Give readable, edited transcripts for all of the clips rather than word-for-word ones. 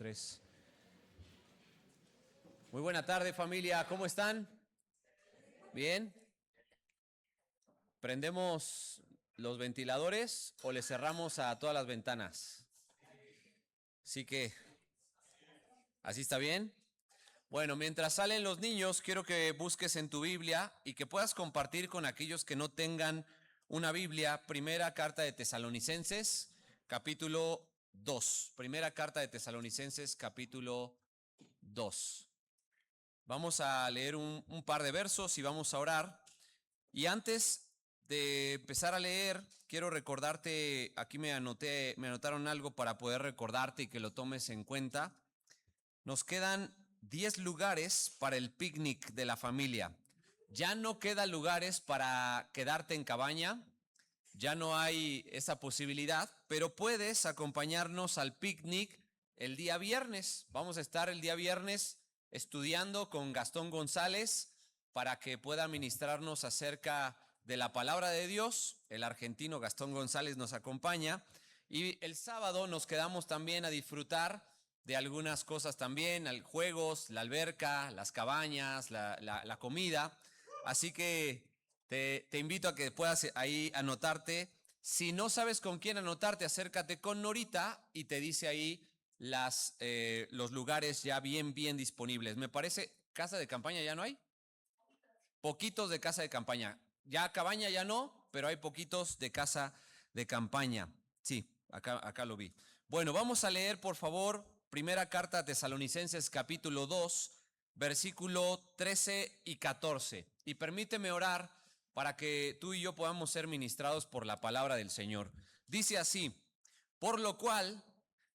Tres. Muy buena tarde, familia. ¿Cómo están? ¿Bien? ¿Prendemos los ventiladores o le cerramos a todas las ventanas? Así que, ¿así está bien? Bueno, mientras salen los niños, quiero que busques en tu Biblia y que puedas compartir con aquellos que no tengan una Biblia. Primera carta de Tesalonicenses, capítulo 2. Primera carta de Tesalonicenses, capítulo 2. Vamos a leer un par de versos y vamos a orar. Y antes de empezar a leer, quiero recordarte, aquí me anotaron algo para poder recordarte y que lo tomes en cuenta. Nos quedan 10 lugares para el picnic de la familia. Ya no quedan lugares para quedarte en cabaña, ya no hay esa posibilidad, pero puedes acompañarnos al picnic el día viernes. Vamos a estar el día viernes estudiando con Gastón González para que pueda ministrarnos acerca de la palabra de Dios. El argentino Gastón González nos acompaña y el sábado nos quedamos también a disfrutar de algunas cosas también, juegos, la alberca, las cabañas, la comida. Así que te invito a que puedas ahí anotarte. Si no sabes con quién anotarte, acércate con Norita y te dice ahí los lugares ya bien disponibles. Me parece, casa de campaña ya no hay. Poquitos de casa de campaña. Ya cabaña ya no, pero hay poquitos de casa de campaña. Sí, acá lo vi. Bueno, vamos a leer, por favor, primera carta a Tesalonicenses, capítulo 2, versículo 13 y 14. Y permíteme orar para que tú y yo podamos ser ministrados por la palabra del Señor. Dice así: por lo cual,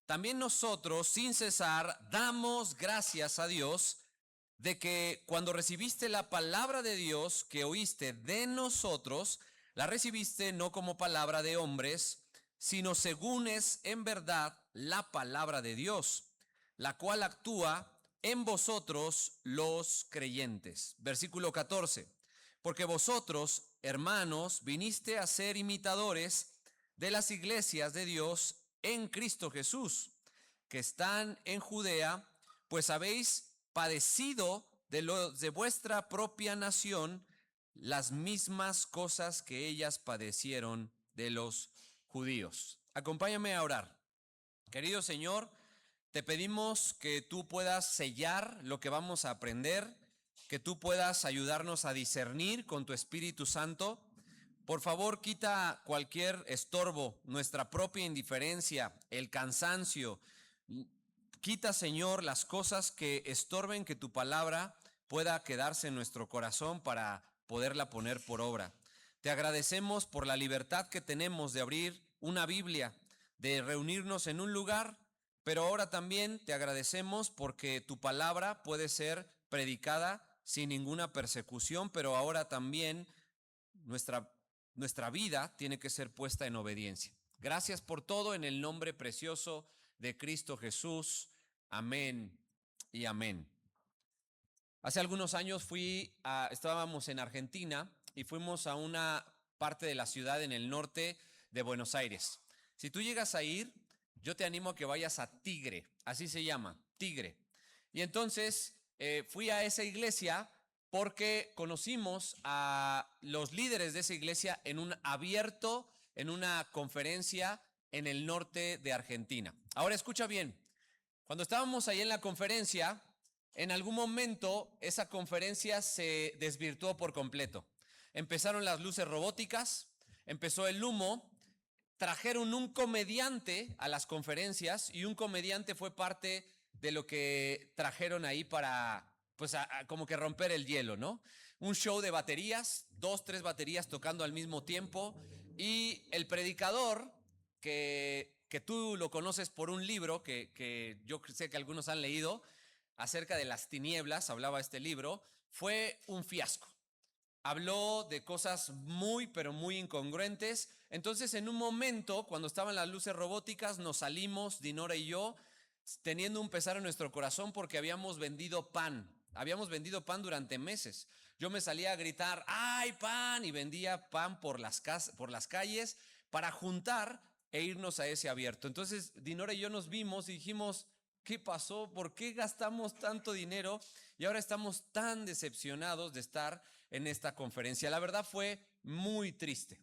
también nosotros, sin cesar, damos gracias a Dios de que cuando recibiste la palabra de Dios que oíste de nosotros, la recibiste no como palabra de hombres, sino según es en verdad la palabra de Dios, la cual actúa en vosotros los creyentes. Versículo 14. Porque vosotros, hermanos, viniste a ser imitadores de las iglesias de Dios en Cristo Jesús, que están en Judea, pues habéis padecido de los de vuestra propia nación las mismas cosas que ellas padecieron de los judíos. Acompáñame a orar. Querido Señor, te pedimos que tú puedas sellar lo que vamos a aprender, que tú puedas ayudarnos a discernir con tu Espíritu Santo. Por favor, quita cualquier estorbo, nuestra propia indiferencia, el cansancio. Quita, Señor, las cosas que estorben que tu palabra pueda quedarse en nuestro corazón para poderla poner por obra. Te agradecemos por la libertad que tenemos de abrir una Biblia, de reunirnos en un lugar, pero ahora también te agradecemos porque tu palabra puede ser predicada sin ninguna persecución, pero ahora también nuestra vida tiene que ser puesta en obediencia. Gracias por todo en el nombre precioso de Cristo Jesús. Amén y amén. Hace algunos años estábamos en Argentina y fuimos a una parte de la ciudad en el norte de Buenos Aires. Si tú llegas a ir, yo te animo a que vayas a Tigre, así se llama, Tigre. Y entonces fui a esa iglesia porque conocimos a los líderes de esa iglesia en una conferencia en el norte de Argentina. Ahora escucha bien, cuando estábamos ahí en la conferencia, en algún momento esa conferencia se desvirtuó por completo. Empezaron las luces robóticas, empezó el humo, trajeron un comediante a las conferencias y un comediante fue parte de lo que trajeron ahí para, pues, como que romper el hielo, ¿no? Un show de baterías, 2, 3 baterías tocando al mismo tiempo y el predicador que tú lo conoces por un libro que yo sé que algunos han leído, acerca de las tinieblas, hablaba este libro, fue un fiasco. Habló de cosas muy, pero muy incongruentes. Entonces, en un momento, cuando estaban las luces robóticas, nos salimos, Dinora y yo, teniendo un pesar en nuestro corazón porque habíamos vendido pan. Habíamos vendido pan durante meses. Yo me salía a gritar, ¡ay, pan! Y vendía pan por las calles para juntar e irnos a ese abierto. Entonces, Dinora y yo nos vimos y dijimos, ¿Qué pasó? ¿Por qué gastamos tanto dinero y ahora estamos tan decepcionados de estar en esta conferencia? La verdad fue muy triste.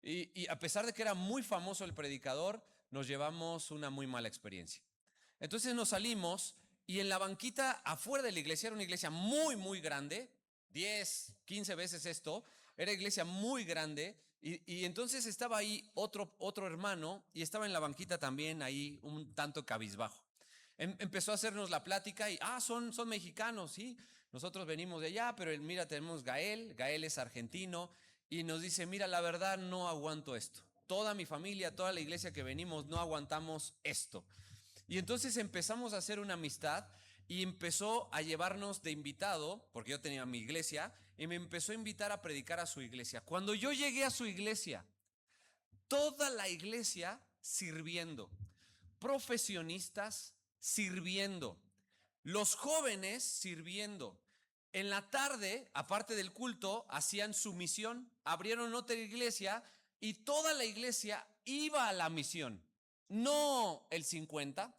Y a pesar de que era muy famoso el predicador, nos llevamos una muy mala experiencia. Entonces nos salimos y en la banquita afuera de la iglesia, era una iglesia muy, muy grande, 10, 15 veces esto, era iglesia muy grande. Y entonces estaba ahí otro hermano y estaba en la banquita también ahí un tanto cabizbajo. Empezó a hacernos la plática y, son mexicanos, sí, nosotros venimos de allá, pero mira, tenemos Gael es argentino y nos dice, mira, la verdad no aguanto esto. Toda mi familia, toda la iglesia que venimos, no aguantamos esto. Y entonces empezamos a hacer una amistad y empezó a llevarnos de invitado, porque yo tenía mi iglesia, y me empezó a invitar a predicar a su iglesia. Cuando yo llegué a su iglesia, toda la iglesia sirviendo, profesionistas sirviendo, los jóvenes sirviendo. En la tarde, aparte del culto, hacían su misión, abrieron otra iglesia y toda la iglesia iba a la misión. No el 50,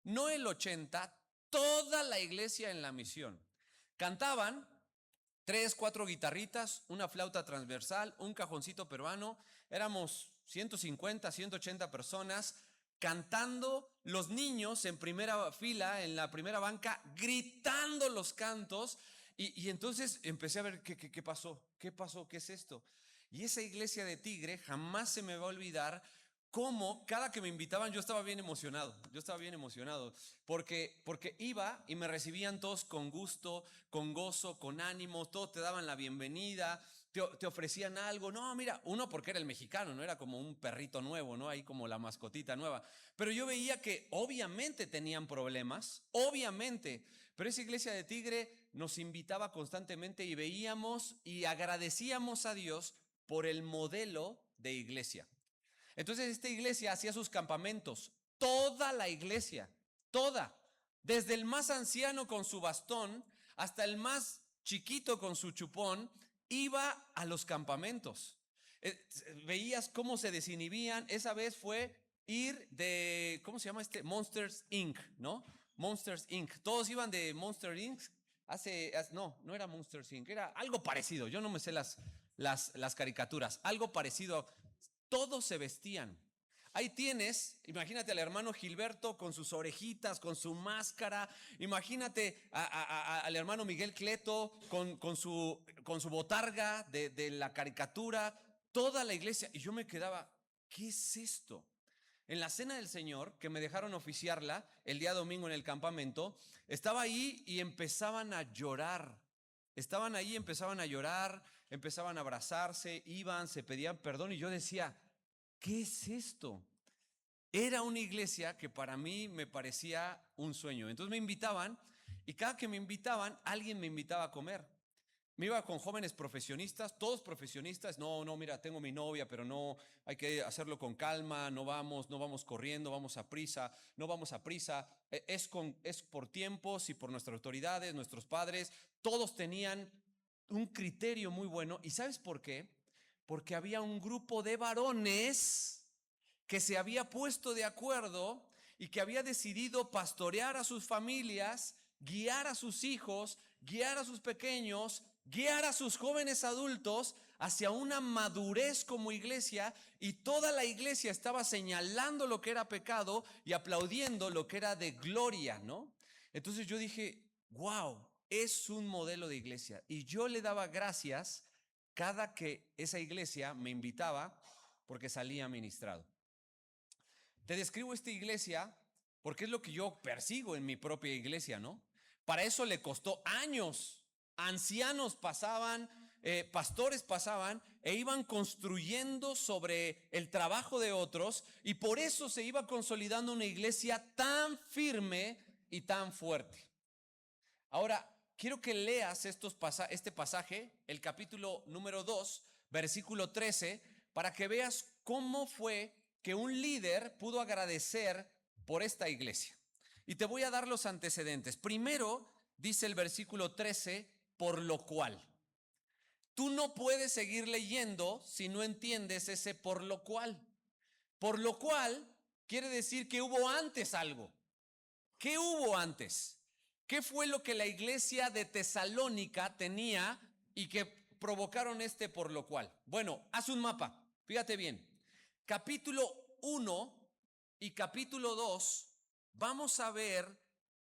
no el 80, toda la iglesia en la misión. Cantaban 3, 4 guitarritas, una flauta transversal, un cajoncito peruano. Éramos 150, 180 personas cantando, los niños en primera fila, en la primera banca, gritando los cantos. Y entonces empecé a ver qué pasó, qué es esto. Y esa iglesia de Tigre jamás se me va a olvidar cómo cada que me invitaban yo estaba bien emocionado, porque iba y me recibían todos con gusto, con gozo, con ánimo, todos te daban la bienvenida, te ofrecían algo. No, mira, uno porque era el mexicano, no era como un perrito nuevo, ¿no? Ahí como la mascotita nueva. Pero yo veía que obviamente tenían problemas, obviamente. Pero esa iglesia de Tigre nos invitaba constantemente y veíamos y agradecíamos a Dios por el modelo de iglesia. Entonces esta iglesia hacía sus campamentos, toda la iglesia, toda, desde el más anciano con su bastón hasta el más chiquito con su chupón, iba a los campamentos. Veías cómo se desinhibían. Esa vez fue ir de, ¿cómo se llama este? Monsters Inc., ¿no? Monsters Inc. Todos iban de Monster Inc. No era Monsters Inc., era algo parecido. Yo no me sé las caricaturas, algo parecido. Todos se vestían. Ahí tienes, imagínate al hermano Gilberto con sus orejitas, con su máscara. Imagínate al hermano Miguel Cleto con su botarga de la caricatura. Toda la iglesia. Y yo me quedaba, ¿qué es esto? En la cena del Señor, que me dejaron oficiarla el día domingo en el campamento, estaba ahí y empezaban a llorar. Estaban ahí, empezaban a llorar, empezaban a abrazarse, iban, se pedían perdón y yo decía, ¿qué es esto? Era una iglesia que para mí me parecía un sueño. Entonces me invitaban y cada que me invitaban, alguien me invitaba a comer. Me iba con jóvenes profesionistas, todos profesionistas. No, mira, tengo mi novia, pero no, hay que hacerlo con calma, no vamos corriendo, vamos a prisa, no vamos a prisa. Es por tiempos y por nuestras autoridades, nuestros padres, todos tenían un criterio muy bueno. ¿Y sabes por qué? Porque había un grupo de varones que se había puesto de acuerdo y que había decidido pastorear a sus familias, guiar a sus hijos, guiar a sus pequeños, guiar a sus jóvenes adultos hacia una madurez como iglesia, y toda la iglesia estaba señalando lo que era pecado y aplaudiendo lo que era de gloria, ¿no? Entonces yo dije, wow, es un modelo de iglesia. Y yo le daba gracias cada que esa iglesia me invitaba porque salía ministrado. Te describo esta iglesia porque es lo que yo persigo en mi propia iglesia, ¿no? Para eso le costó años. Ancianos pasaban, pastores pasaban e iban construyendo sobre el trabajo de otros, y por eso se iba consolidando una iglesia tan firme y tan fuerte. Ahora, quiero que leas este pasaje, el capítulo número 2, versículo 13, para que veas cómo fue que un líder pudo agradecer por esta iglesia. Y te voy a dar los antecedentes. Primero, dice el versículo 13, por lo cual. Tú no puedes seguir leyendo si no entiendes ese por lo cual. Por lo cual quiere decir que hubo antes algo. ¿Qué hubo antes? ¿Qué fue lo que la iglesia de Tesalónica tenía y que provocaron por lo cual? Bueno, haz un mapa, fíjate bien. Capítulo 1 y capítulo 2, vamos a ver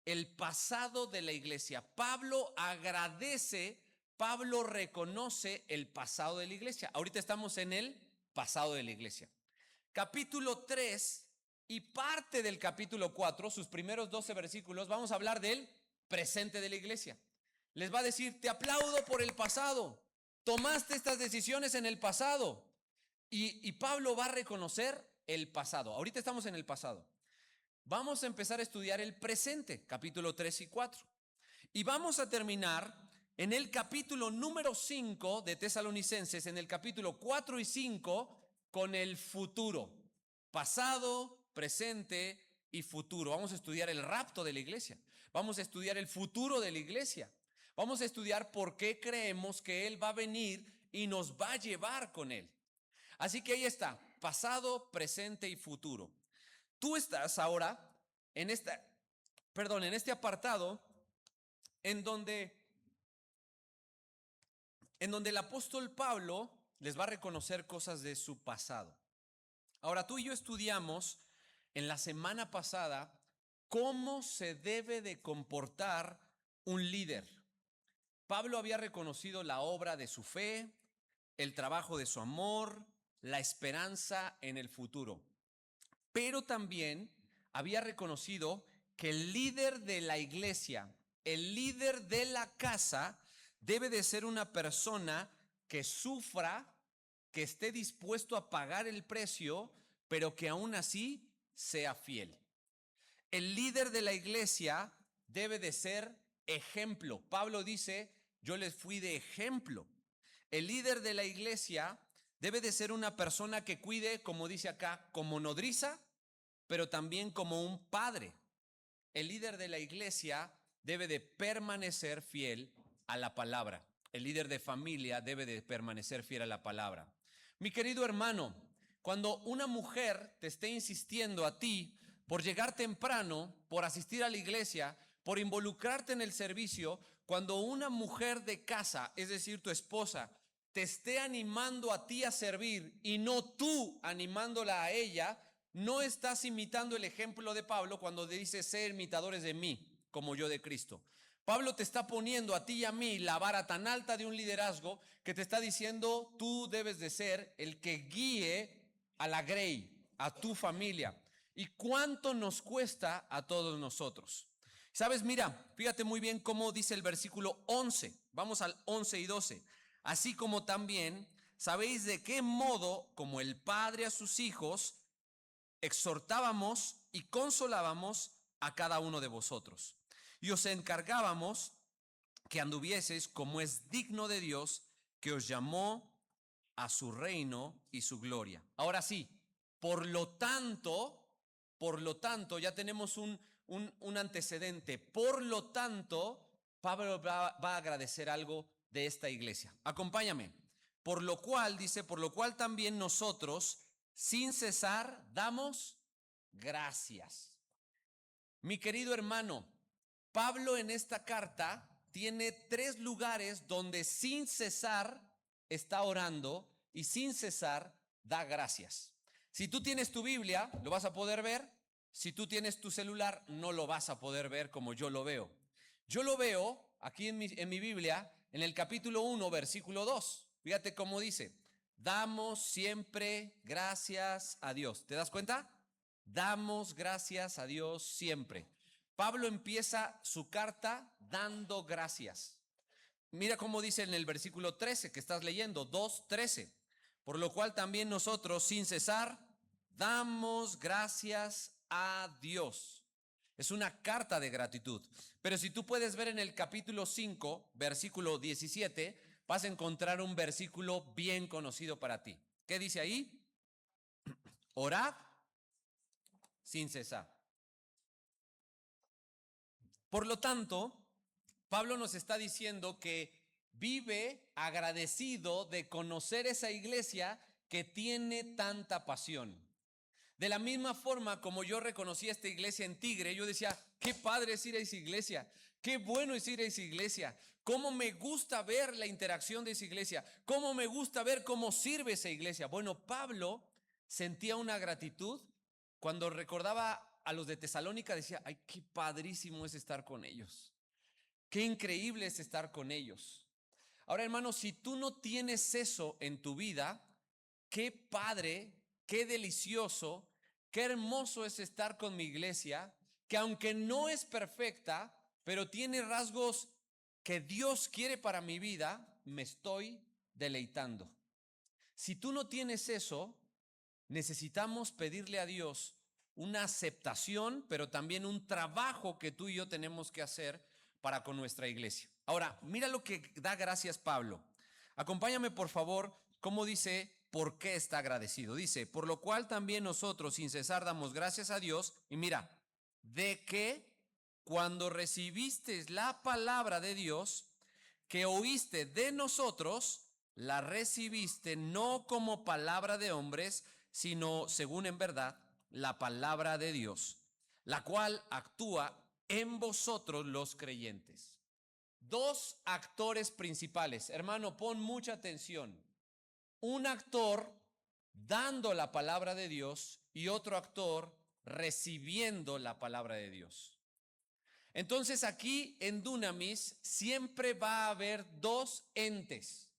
el pasado de la iglesia. Pablo agradece, Pablo reconoce el pasado de la iglesia. Ahorita estamos en el pasado de la iglesia. Capítulo 3 y parte del capítulo 4, sus primeros 12 versículos, vamos a hablar del presente de la iglesia. Les va a decir, te aplaudo por el pasado, tomaste estas decisiones en el pasado. Y Pablo va a reconocer el pasado. Ahorita estamos en el pasado. Vamos a empezar a estudiar el presente, capítulo 3 y 4. Y vamos a terminar en el capítulo número 5 de Tesalonicenses, en el capítulo 4 y 5, con el futuro. Pasado, presente y futuro. Vamos a estudiar el rapto de la iglesia. Vamos a estudiar el futuro de la iglesia. Vamos a estudiar por qué creemos que Él va a venir y nos va a llevar con Él. Así que ahí está, pasado, presente y futuro. Tú estás ahora en este apartado en donde el apóstol Pablo les va a reconocer cosas de su pasado. Ahora, tú y yo estudiamos en la semana pasada cómo se debe de comportar un líder. Pablo había reconocido la obra de su fe, el trabajo de su amor, la esperanza en el futuro. Pero también había reconocido que el líder de la iglesia, el líder de la casa, debe de ser una persona que sufra, que esté dispuesto a pagar el precio, pero que aún así sea fiel. El líder de la iglesia debe de ser ejemplo. Pablo dice, yo les fui de ejemplo. El líder de la iglesia debe de ser una persona que cuide, como dice acá, como nodriza, pero también como un padre. El líder de la iglesia debe de permanecer fiel a la palabra. El líder de familia debe de permanecer fiel a la palabra. Mi querido hermano, cuando una mujer te esté insistiendo a ti por llegar temprano, por asistir a la iglesia, por involucrarte en el servicio, cuando una mujer de casa, es decir, tu esposa, te esté animando a ti a servir y no tú animándola a ella, no estás imitando el ejemplo de Pablo cuando dice ser imitadores de mí, como yo de Cristo. Pablo te está poniendo a ti y a mí la vara tan alta de un liderazgo que te está diciendo tú debes de ser el que guíe a la grey, a tu familia. ¿Y cuánto nos cuesta a todos nosotros? ¿Sabes? Mira, fíjate muy bien cómo dice el versículo 11. Vamos al 11 y 12. Así como también sabéis de qué modo, como el Padre a sus hijos, exhortábamos y consolábamos a cada uno de vosotros. Y os encargábamos que anduvieseis como es digno de Dios, que os llamó a su reino y su gloria. Ahora sí, por lo tanto, ya tenemos un antecedente. Por lo tanto, Pablo va a agradecer algo de esta iglesia. Acompáñame. Por lo cual, dice, por lo cual también nosotros, sin cesar, damos gracias. Mi querido hermano, Pablo en esta carta tiene 3 lugares donde sin cesar está orando y sin cesar da gracias. Si tú tienes tu Biblia, lo vas a poder ver. Si tú tienes tu celular, no lo vas a poder ver como yo lo veo. Yo lo veo aquí en mi Biblia, en el capítulo 1, versículo 2. Fíjate cómo dice, damos siempre gracias a Dios. ¿Te das cuenta? Damos gracias a Dios siempre. Pablo empieza su carta dando gracias. Mira cómo dice en el versículo 13 que estás leyendo, 2:13. Por lo cual también nosotros, sin cesar, damos gracias a Dios. Es una carta de gratitud. Pero si tú puedes ver en el capítulo 5, versículo 17, vas a encontrar un versículo bien conocido para ti. ¿Qué dice ahí? Orad sin cesar. Por lo tanto, Pablo nos está diciendo que vive agradecido de conocer esa iglesia que tiene tanta pasión. De la misma forma como yo reconocí esta iglesia en Tigre, yo decía, qué padre es ir a esa iglesia, qué bueno es ir a esa iglesia, cómo me gusta ver la interacción de esa iglesia, cómo me gusta ver cómo sirve esa iglesia. Bueno, Pablo sentía una gratitud cuando recordaba a los de Tesalónica, decía, ay, qué padrísimo es estar con ellos, qué increíble es estar con ellos. Ahora, hermano, si tú no tienes eso en tu vida, qué padre, qué delicioso, qué hermoso es estar con mi iglesia, que aunque no es perfecta, pero tiene rasgos que Dios quiere para mi vida, me estoy deleitando. Si tú no tienes eso, necesitamos pedirle a Dios una aceptación, pero también un trabajo que tú y yo tenemos que hacer para con nuestra iglesia. Ahora, mira lo que da gracias Pablo. Acompáñame, por favor, cómo dice por qué está agradecido. Dice, por lo cual también nosotros sin cesar damos gracias a Dios. Y mira, de que cuando recibiste la palabra de Dios, que oíste de nosotros, la recibiste no como palabra de hombres, sino según en verdad la palabra de Dios, la cual actúa en vosotros los creyentes. Dos actores principales. Hermano, pon mucha atención. Un actor dando la palabra de Dios y otro actor recibiendo la palabra de Dios. Entonces aquí en Dunamis siempre va a haber dos entes.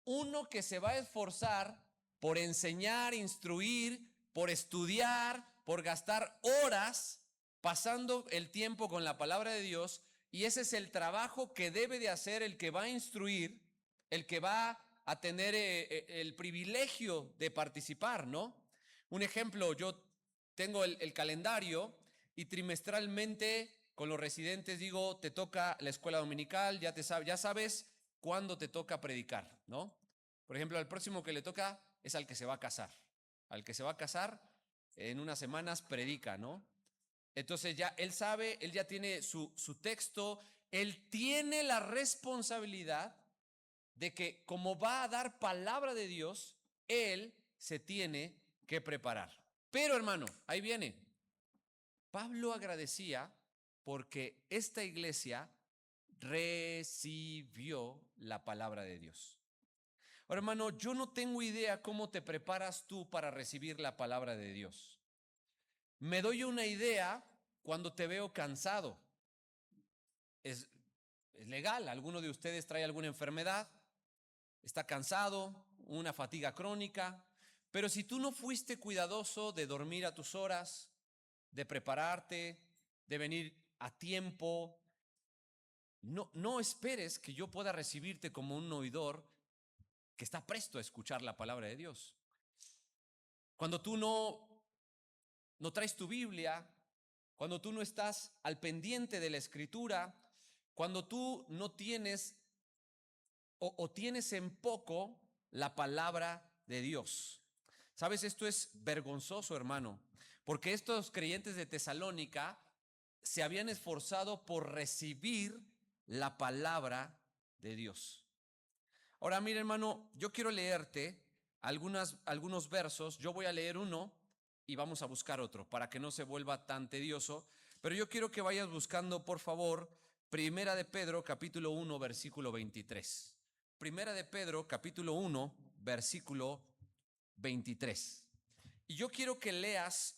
Uno que se va a esforzar por enseñar, instruir, por estudiar, por gastar horas pasando el tiempo con la palabra de Dios, y ese es el trabajo que debe de hacer el que va a instruir, el que va a tener el privilegio de participar, ¿no? Un ejemplo, yo tengo el calendario y trimestralmente con los residentes digo, te toca la escuela dominical, ya sabes cuándo te toca predicar, ¿no? Por ejemplo, al próximo que le toca es al que se va a casar. Al que se va a casar, en unas semanas predica, ¿no? Entonces ya él sabe, él ya tiene su texto, él tiene la responsabilidad de que como va a dar palabra de Dios, él se tiene que preparar. Pero hermano, ahí viene. Pablo agradecía porque esta iglesia recibió la palabra de Dios. Ahora, hermano, yo no tengo idea cómo te preparas tú para recibir la palabra de Dios. Me doy una idea cuando te veo cansado. Es legal, alguno de ustedes trae alguna enfermedad, está cansado, una fatiga crónica, pero si tú no fuiste cuidadoso de dormir a tus horas, de prepararte, de venir a tiempo, no esperes que yo pueda recibirte como un oidor que está presto a escuchar la palabra de Dios. Cuando tú no traes tu Biblia, cuando tú no estás al pendiente de la escritura, cuando tú no tienes o tienes en poco la palabra de Dios. ¿Sabes? Esto es vergonzoso, hermano, porque estos creyentes de Tesalónica se habían esforzado por recibir la palabra de Dios. Ahora, mira, hermano, yo quiero leerte algunos versos. Yo voy a leer uno y vamos a buscar otro para que no se vuelva tan tedioso. Pero yo quiero que vayas buscando, por favor, Primera de Pedro, capítulo 1, versículo 23. Primera de Pedro, capítulo 1, versículo 23. Y yo quiero que leas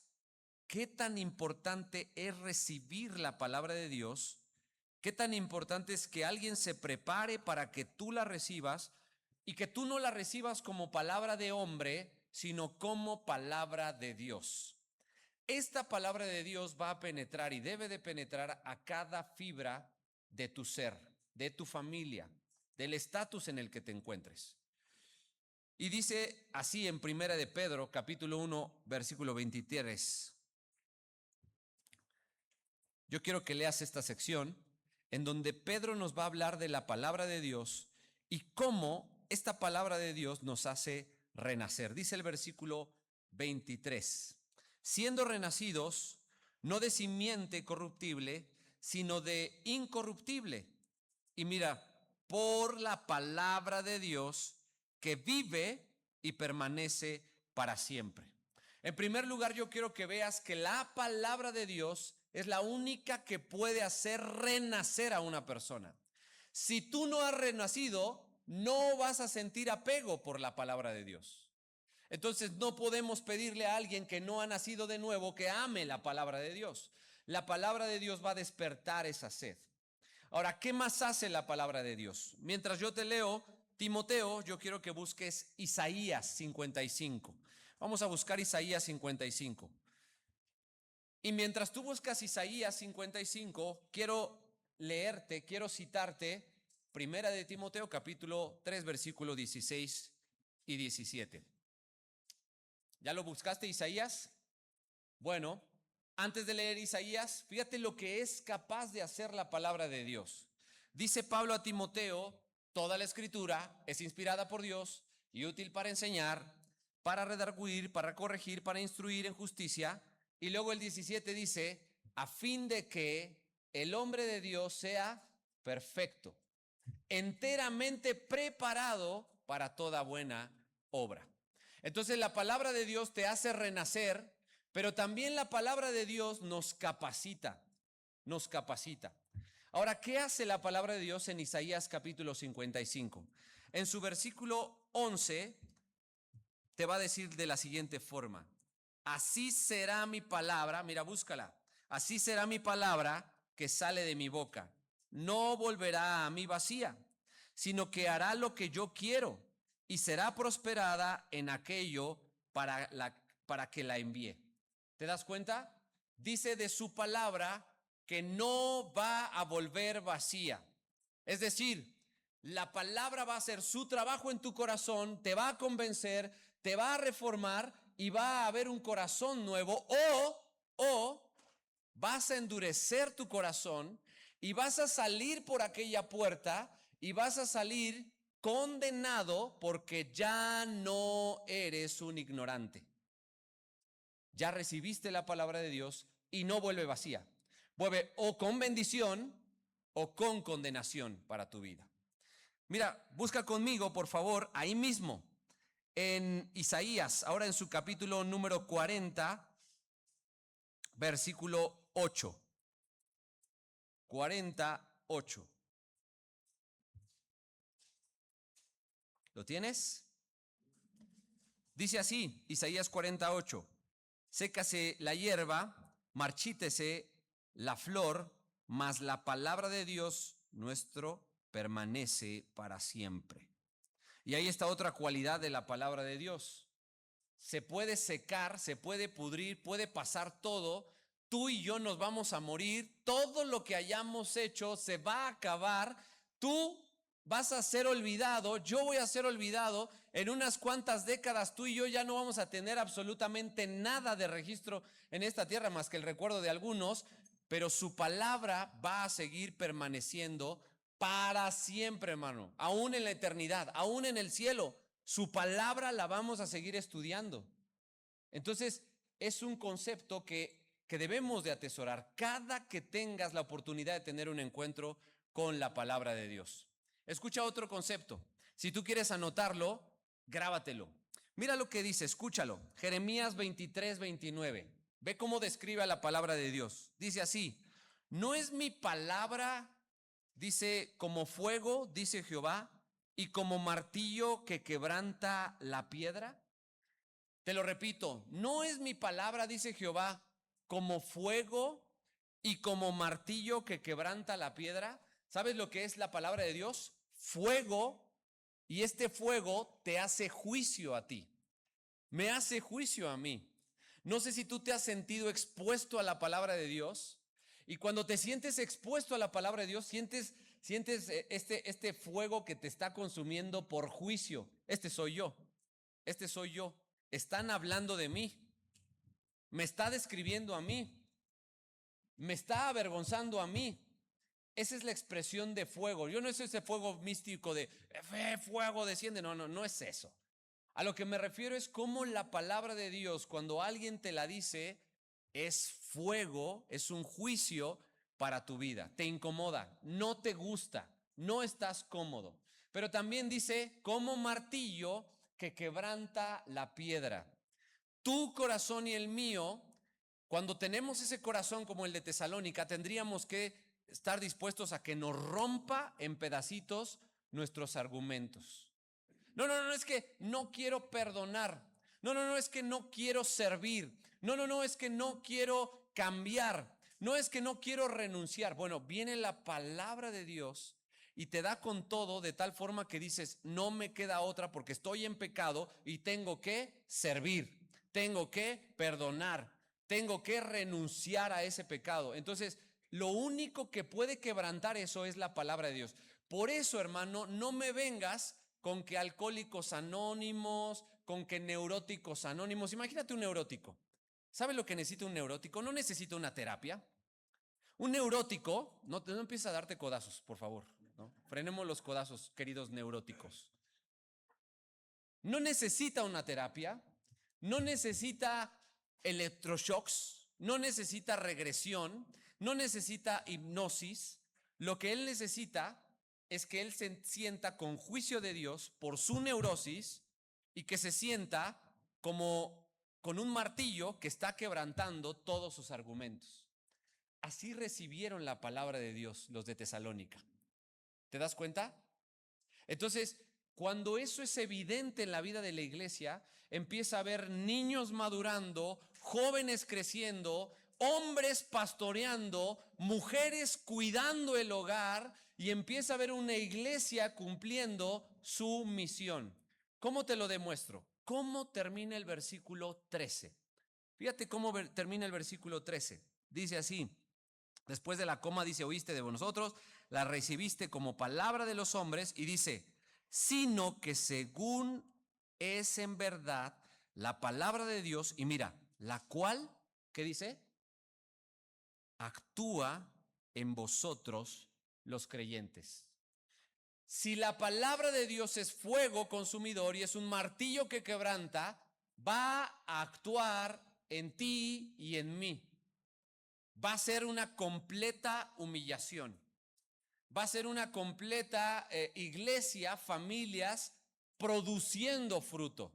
qué tan importante es recibir la palabra de Dios, qué tan importante es que alguien se prepare para que tú la recibas y que tú no la recibas como palabra de hombre, sino como palabra de Dios. Esta palabra de Dios va a penetrar y debe de penetrar a cada fibra de tu ser, de tu familia, del estatus en el que te encuentres. Y dice así en Primera de Pedro, capítulo 1, versículo 23. Yo quiero que leas esta sección en donde Pedro nos va a hablar de la palabra de Dios y cómo esta palabra de Dios nos hace renacer. Dice el versículo 23, siendo renacidos no de simiente corruptible, sino de incorruptible. Y mira, por la palabra de Dios que vive y permanece para siempre. En primer lugar, yo quiero que veas que la palabra de Dios es la única que puede hacer renacer a una persona. Si tú no has renacido, no vas a sentir apego por la palabra de Dios. Entonces no podemos pedirle a alguien que no ha nacido de nuevo que ame la palabra de Dios. La palabra de Dios va a despertar esa sed. Ahora, ¿qué más hace la palabra de Dios? Mientras yo te leo Timoteo, yo quiero que busques Isaías 55. Vamos a buscar Isaías 55. Y mientras tú buscas Isaías 55, quiero leerte, quiero citarte Primera de Timoteo, capítulo 3, versículo 16 y 17. ¿Ya lo buscaste, Isaías? Bueno, antes de leer Isaías, fíjate lo que es capaz de hacer la palabra de Dios. Dice Pablo a Timoteo, toda la escritura es inspirada por Dios y útil para enseñar, para redarguir, para corregir, para instruir en justicia. Y luego el 17 dice, a fin de que el hombre de Dios sea perfecto, enteramente preparado para toda buena obra. Entonces la palabra de Dios te hace renacer, pero también la palabra de Dios nos capacita, nos capacita. Ahora, ¿qué hace la palabra de Dios en Isaías capítulo 55? En su versículo 11 te va a decir de la siguiente forma: así será mi palabra, mira, búscala, así será mi palabra que sale de mi boca. No volverá a mí vacía, sino que hará lo que yo quiero y será prosperada en aquello para que la envíe. ¿Te das cuenta? Dice de su palabra que no va a volver vacía. Es decir, la palabra va a hacer su trabajo en tu corazón, te va a convencer, te va a reformar y va a haber un corazón nuevo, o vas a endurecer tu corazón y vas a salir por aquella puerta y vas a salir condenado porque ya no eres un ignorante. Ya recibiste la palabra de Dios y no vuelve vacía. Vuelve o con bendición o con condenación para tu vida. Mira, busca conmigo, por favor, ahí mismo, en Isaías, ahora en su capítulo número 40, versículo 8. 48. ¿Lo tienes? Dice así, Isaías 48. Sécase la hierba, marchítese la flor, mas la palabra de Dios nuestro permanece para siempre. Y ahí está otra cualidad de la palabra de Dios. Se puede secar, se puede pudrir, puede pasar todo. Tú y yo nos vamos a morir. Todo lo que hayamos hecho se va a acabar. Tú vas a ser olvidado, yo voy a ser olvidado. En unas cuantas décadas tú y yo ya no vamos a tener absolutamente nada de registro en esta tierra más que el recuerdo de algunos, pero su palabra va a seguir permaneciendo para siempre, hermano, aún en la eternidad, aún en el cielo. Su palabra la vamos a seguir estudiando. Entonces, es un concepto que debemos de atesorar cada que tengas la oportunidad de tener un encuentro con la palabra de Dios. Escucha otro concepto. Si tú quieres anotarlo, grábatelo. Mira lo que dice, escúchalo. Jeremías 23, 29. Ve cómo describe a la palabra de Dios. Dice así: ¿no es mi palabra, dice, como fuego, dice Jehová, y como martillo que quebranta la piedra? Te lo repito, ¿no es mi palabra, dice Jehová, como fuego y como martillo que quebranta la piedra? ¿Sabes lo que es la palabra de Dios? Fuego, y este fuego te hace juicio a ti, me hace juicio a mí. No sé si tú te has sentido expuesto a la palabra de Dios, y cuando te sientes expuesto a la palabra de Dios, sientes este fuego que te está consumiendo por juicio. Este soy yo, este soy yo. Están hablando de mí, me está describiendo a mí, me está avergonzando a mí. Esa es la expresión de fuego. Yo no es ese fuego místico de fuego desciende. No, no es eso. A lo que me refiero es cómo la palabra de Dios, cuando alguien te la dice, es fuego, es un juicio para tu vida. Te incomoda, no te gusta, no estás cómodo. Pero también dice, como martillo que quebranta la piedra. Tu corazón y el mío Cuando tenemos ese corazón como el de Tesalónica, tendríamos que estar dispuestos a que nos rompa en pedacitos nuestros argumentos. No, no, no, es que no quiero perdonar. No, no, no, es que no quiero servir. No, no, no, es que no quiero cambiar. No es que no quiero renunciar. Bueno, viene la palabra de Dios y te da con todo de tal forma que dices, no me queda otra porque estoy en pecado y tengo que servir, tengo que perdonar, tengo que renunciar a ese pecado. Entonces, lo único que puede quebrantar eso es la palabra de Dios. Por eso, hermano, no me vengas con que alcohólicos anónimos, con que neuróticos anónimos. Imagínate un neurótico. ¿Sabe lo que necesita un neurótico? No necesita una terapia. Un neurótico, no empieza a darte codazos, por favor, ¿no? Frenemos los codazos, queridos neuróticos. No necesita una terapia, no necesita electroshocks, no necesita regresión, no necesita hipnosis. Lo que él necesita es que él se sienta con juicio de Dios por su neurosis y que se sienta como con un martillo que está quebrantando todos sus argumentos. Así recibieron la palabra de Dios los de Tesalónica. ¿Te das cuenta? Entonces, cuando eso es evidente en la vida de la iglesia, empieza a haber niños madurando, jóvenes creciendo, hombres pastoreando, mujeres cuidando el hogar y empieza a haber una iglesia cumpliendo su misión. ¿Cómo te lo demuestro? ¿Cómo termina el versículo 13? Fíjate cómo termina el versículo 13. Dice así, después de la coma dice, oíste de vosotros, la recibiste como palabra de los hombres y dice, sino que según es en verdad la palabra de Dios, y mira, la cual, ¿qué dice? Actúa en vosotros los creyentes. Si la palabra de Dios es fuego consumidor y es un martillo que quebranta, va a actuar en ti y en mí. Va a ser una completa humillación. Va a ser una completa iglesia, familias, produciendo fruto,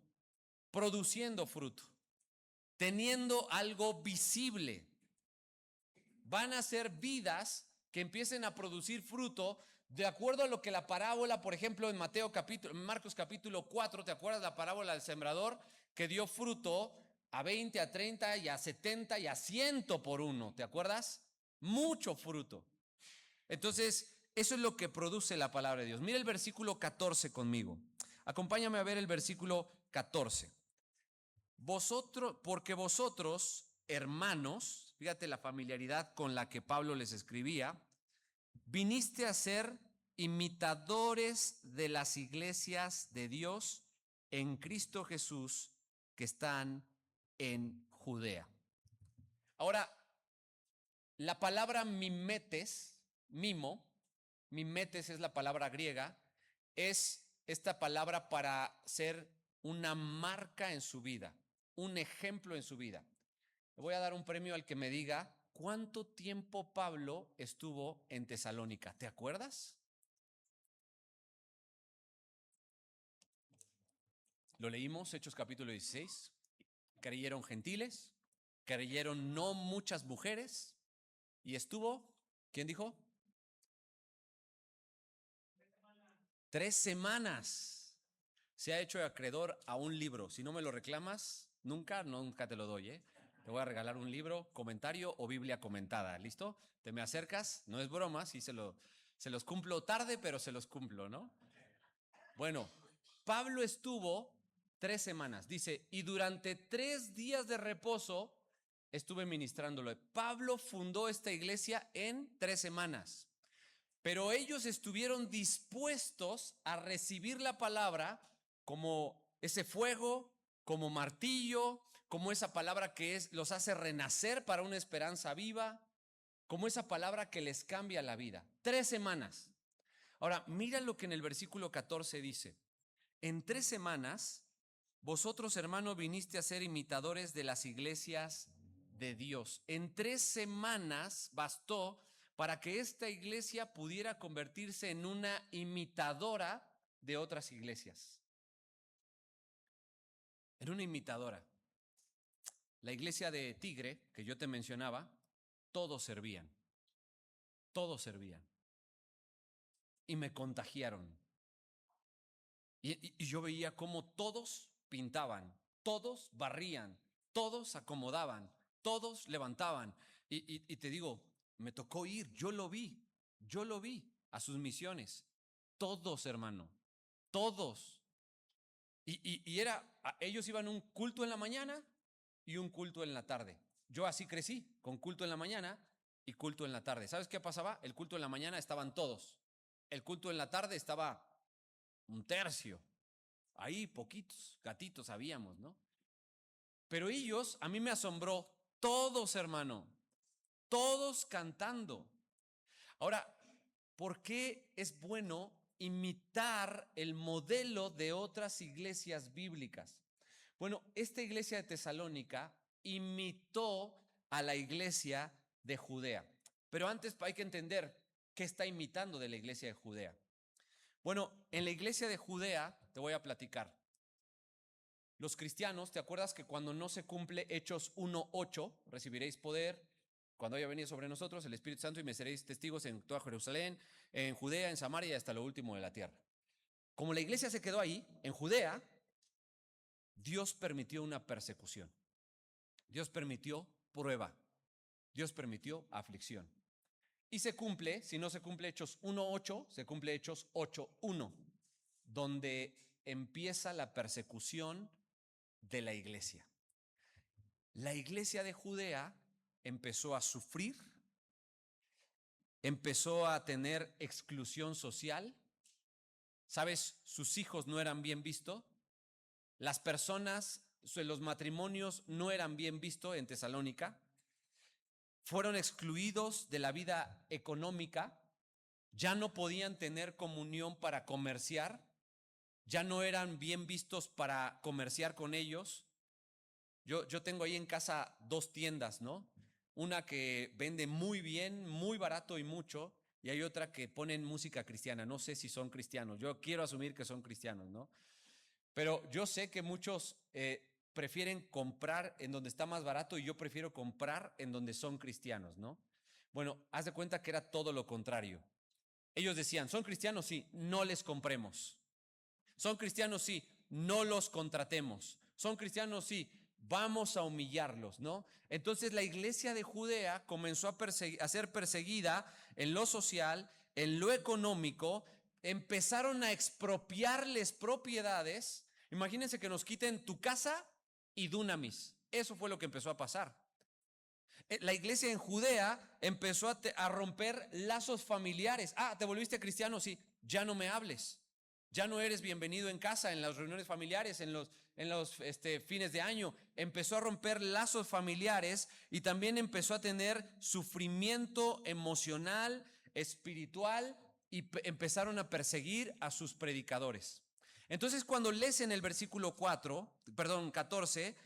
teniendo algo visible. Van a ser vidas que empiecen a producir fruto de acuerdo a lo que la parábola, por ejemplo, en Marcos capítulo 4, ¿te acuerdas la parábola del sembrador? Que dio fruto a 20, a 30 y a 70 y a 100 por uno, ¿te acuerdas? Mucho fruto. Entonces, eso es lo que produce la palabra de Dios. Mira el versículo 14 conmigo. Acompáñame a ver el versículo 14. Porque vosotros, hermanos, fíjate la familiaridad con la que Pablo les escribía, viniste a ser imitadores de las iglesias de Dios en Cristo Jesús que están en Judea. Ahora, la palabra mimetes, mimetes es la palabra griega, es esta palabra para ser una marca en su vida, un ejemplo en su vida. Le voy a dar un premio al que me diga cuánto tiempo Pablo estuvo en Tesalónica. ¿Te acuerdas? Lo leímos, Hechos capítulo 16. Creyeron gentiles, creyeron no muchas mujeres y estuvo, ¿quién dijo? 3 semanas. Se ha hecho acreedor a un libro. Si no me lo reclamas, nunca te lo doy, ¿eh? Te voy a regalar un libro, comentario o Biblia comentada. ¿Listo? Te me acercas, no es broma, sí se los cumplo tarde, pero se los cumplo, ¿no? Bueno, Pablo estuvo 3 semanas. Dice, y durante 3 días de reposo estuve ministrándolo. Pablo fundó esta iglesia en 3 semanas. Pero ellos estuvieron dispuestos a recibir la palabra como ese fuego, como martillo, como esa palabra que los hace renacer para una esperanza viva, como esa palabra que les cambia la vida. 3 semanas. Ahora, mira lo que en el versículo 14 dice. En 3 semanas, vosotros, hermanos, viniste a ser imitadores de las iglesias de Dios. En 3 semanas bastó para que esta iglesia pudiera convertirse en una imitadora de otras iglesias. En una imitadora. La iglesia de Tigre, que yo te mencionaba, todos servían. Todos servían. Y me contagiaron. Y yo veía cómo todos pintaban, todos barrían, todos acomodaban, todos levantaban. Y te digo, me tocó ir, yo lo vi a sus misiones. Todos, hermano, todos. Ellos iban a un culto en la mañana y un culto en la tarde. Yo así crecí, con culto en la mañana y culto en la tarde. ¿Sabes qué pasaba? El culto en la mañana estaban todos. El culto en la tarde estaba un tercio. Ahí poquitos gatitos habíamos, ¿no? Pero ellos, a mí me asombró, todos, hermano, todos cantando. Ahora, ¿por qué es bueno imitar el modelo de otras iglesias bíblicas? Bueno, esta iglesia de Tesalónica imitó a la iglesia de Judea. Pero antes hay que entender qué está imitando de la iglesia de Judea. Bueno, en la iglesia de Judea te voy a platicar. Los cristianos, ¿te acuerdas que cuando no se cumple Hechos 1:8, recibiréis poder cuando haya venido sobre nosotros el Espíritu Santo y me seréis testigos en toda Jerusalén, en Judea, en Samaria y hasta lo último de la tierra? Como la iglesia se quedó ahí, en Judea, Dios permitió una persecución. Dios permitió prueba. Dios permitió aflicción. Y se cumple, si no se cumple Hechos 1:8, se cumple Hechos 8:1, donde empieza la persecución de la iglesia. La iglesia de Judea empezó a sufrir, empezó a tener exclusión social. ¿Sabes? Sus hijos no eran bien vistos. Las personas, los matrimonios no eran bien vistos en Tesalónica. Fueron excluidos de la vida económica. Ya no podían tener comunión para comerciar. Ya no eran bien vistos para comerciar con ellos. Yo tengo ahí en casa 2 tiendas, ¿no? Una que vende muy bien, muy barato y mucho, y hay otra que ponen música cristiana. No sé si son cristianos, yo quiero asumir que son cristianos, ¿no? Pero yo sé que muchos prefieren comprar en donde está más barato y yo prefiero comprar en donde son cristianos, ¿no? Bueno, haz de cuenta que era todo lo contrario. Ellos decían, ¿son cristianos? Sí, no les compremos. ¿Son cristianos? Sí, no los contratemos. ¿Son cristianos? Sí, vamos a humillarlos, ¿no? Entonces la iglesia de Judea comenzó a ser perseguida en lo social, en lo económico. Empezaron a expropiarles propiedades. Imagínense que nos quiten tu casa y dunamis. Eso fue lo que empezó a pasar. La iglesia en Judea empezó a romper lazos familiares. ¿Te volviste cristiano? Sí, ya no me hables. Ya no eres bienvenido en casa, en las reuniones familiares, en los fines de año. Empezó a romper lazos familiares y también empezó a tener sufrimiento emocional, espiritual, y empezaron a perseguir a sus predicadores. Entonces, cuando lees en el versículo 14,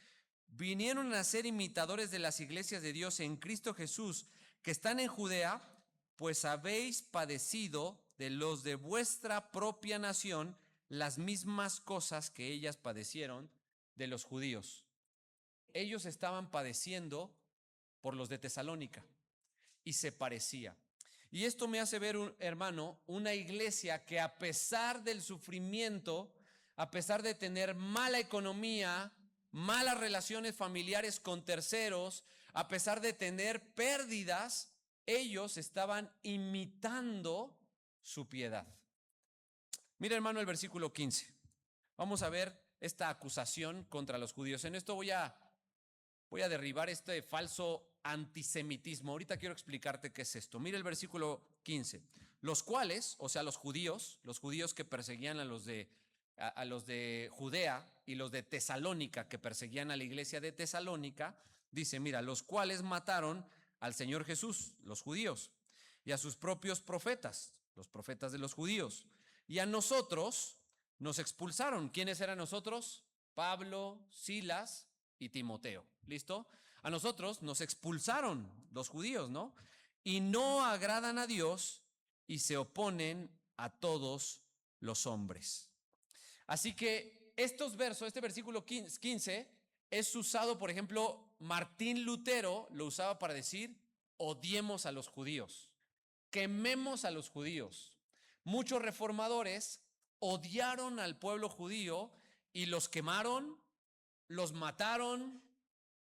vinieron a ser imitadores de las iglesias de Dios en Cristo Jesús, que están en Judea, pues habéis padecido de los de vuestra propia nación las mismas cosas que ellas padecieron de los judíos. Ellos estaban padeciendo por los de Tesalónica y se parecía. Y esto me hace ver, hermano, una iglesia que a pesar del sufrimiento, a pesar de tener mala economía, malas relaciones familiares con terceros, a pesar de tener pérdidas, ellos estaban imitando su piedad. Mira, hermano, el versículo 15. Vamos a ver esta acusación contra los judíos. En esto voy a derribar este falso antisemitismo. Ahorita quiero explicarte qué es esto. Mira el versículo 15. Los cuales, o sea, los judíos que perseguían a los de Judea y los de Tesalónica que perseguían a la iglesia de Tesalónica, dice, mira, los cuales mataron al Señor Jesús, los judíos, y a sus propios profetas, los profetas de los judíos, y a nosotros nos expulsaron. ¿Quiénes eran nosotros? Pablo, Silas y Timoteo. ¿Listo? A nosotros nos expulsaron los judíos, ¿no? Y no agradan a Dios y se oponen a todos los hombres. Así que estos versos, este versículo 15 es usado, por ejemplo, Martín Lutero lo usaba para decir, odiemos a los judíos, quememos a los judíos. Muchos reformadores odiaron al pueblo judío y los quemaron, los mataron.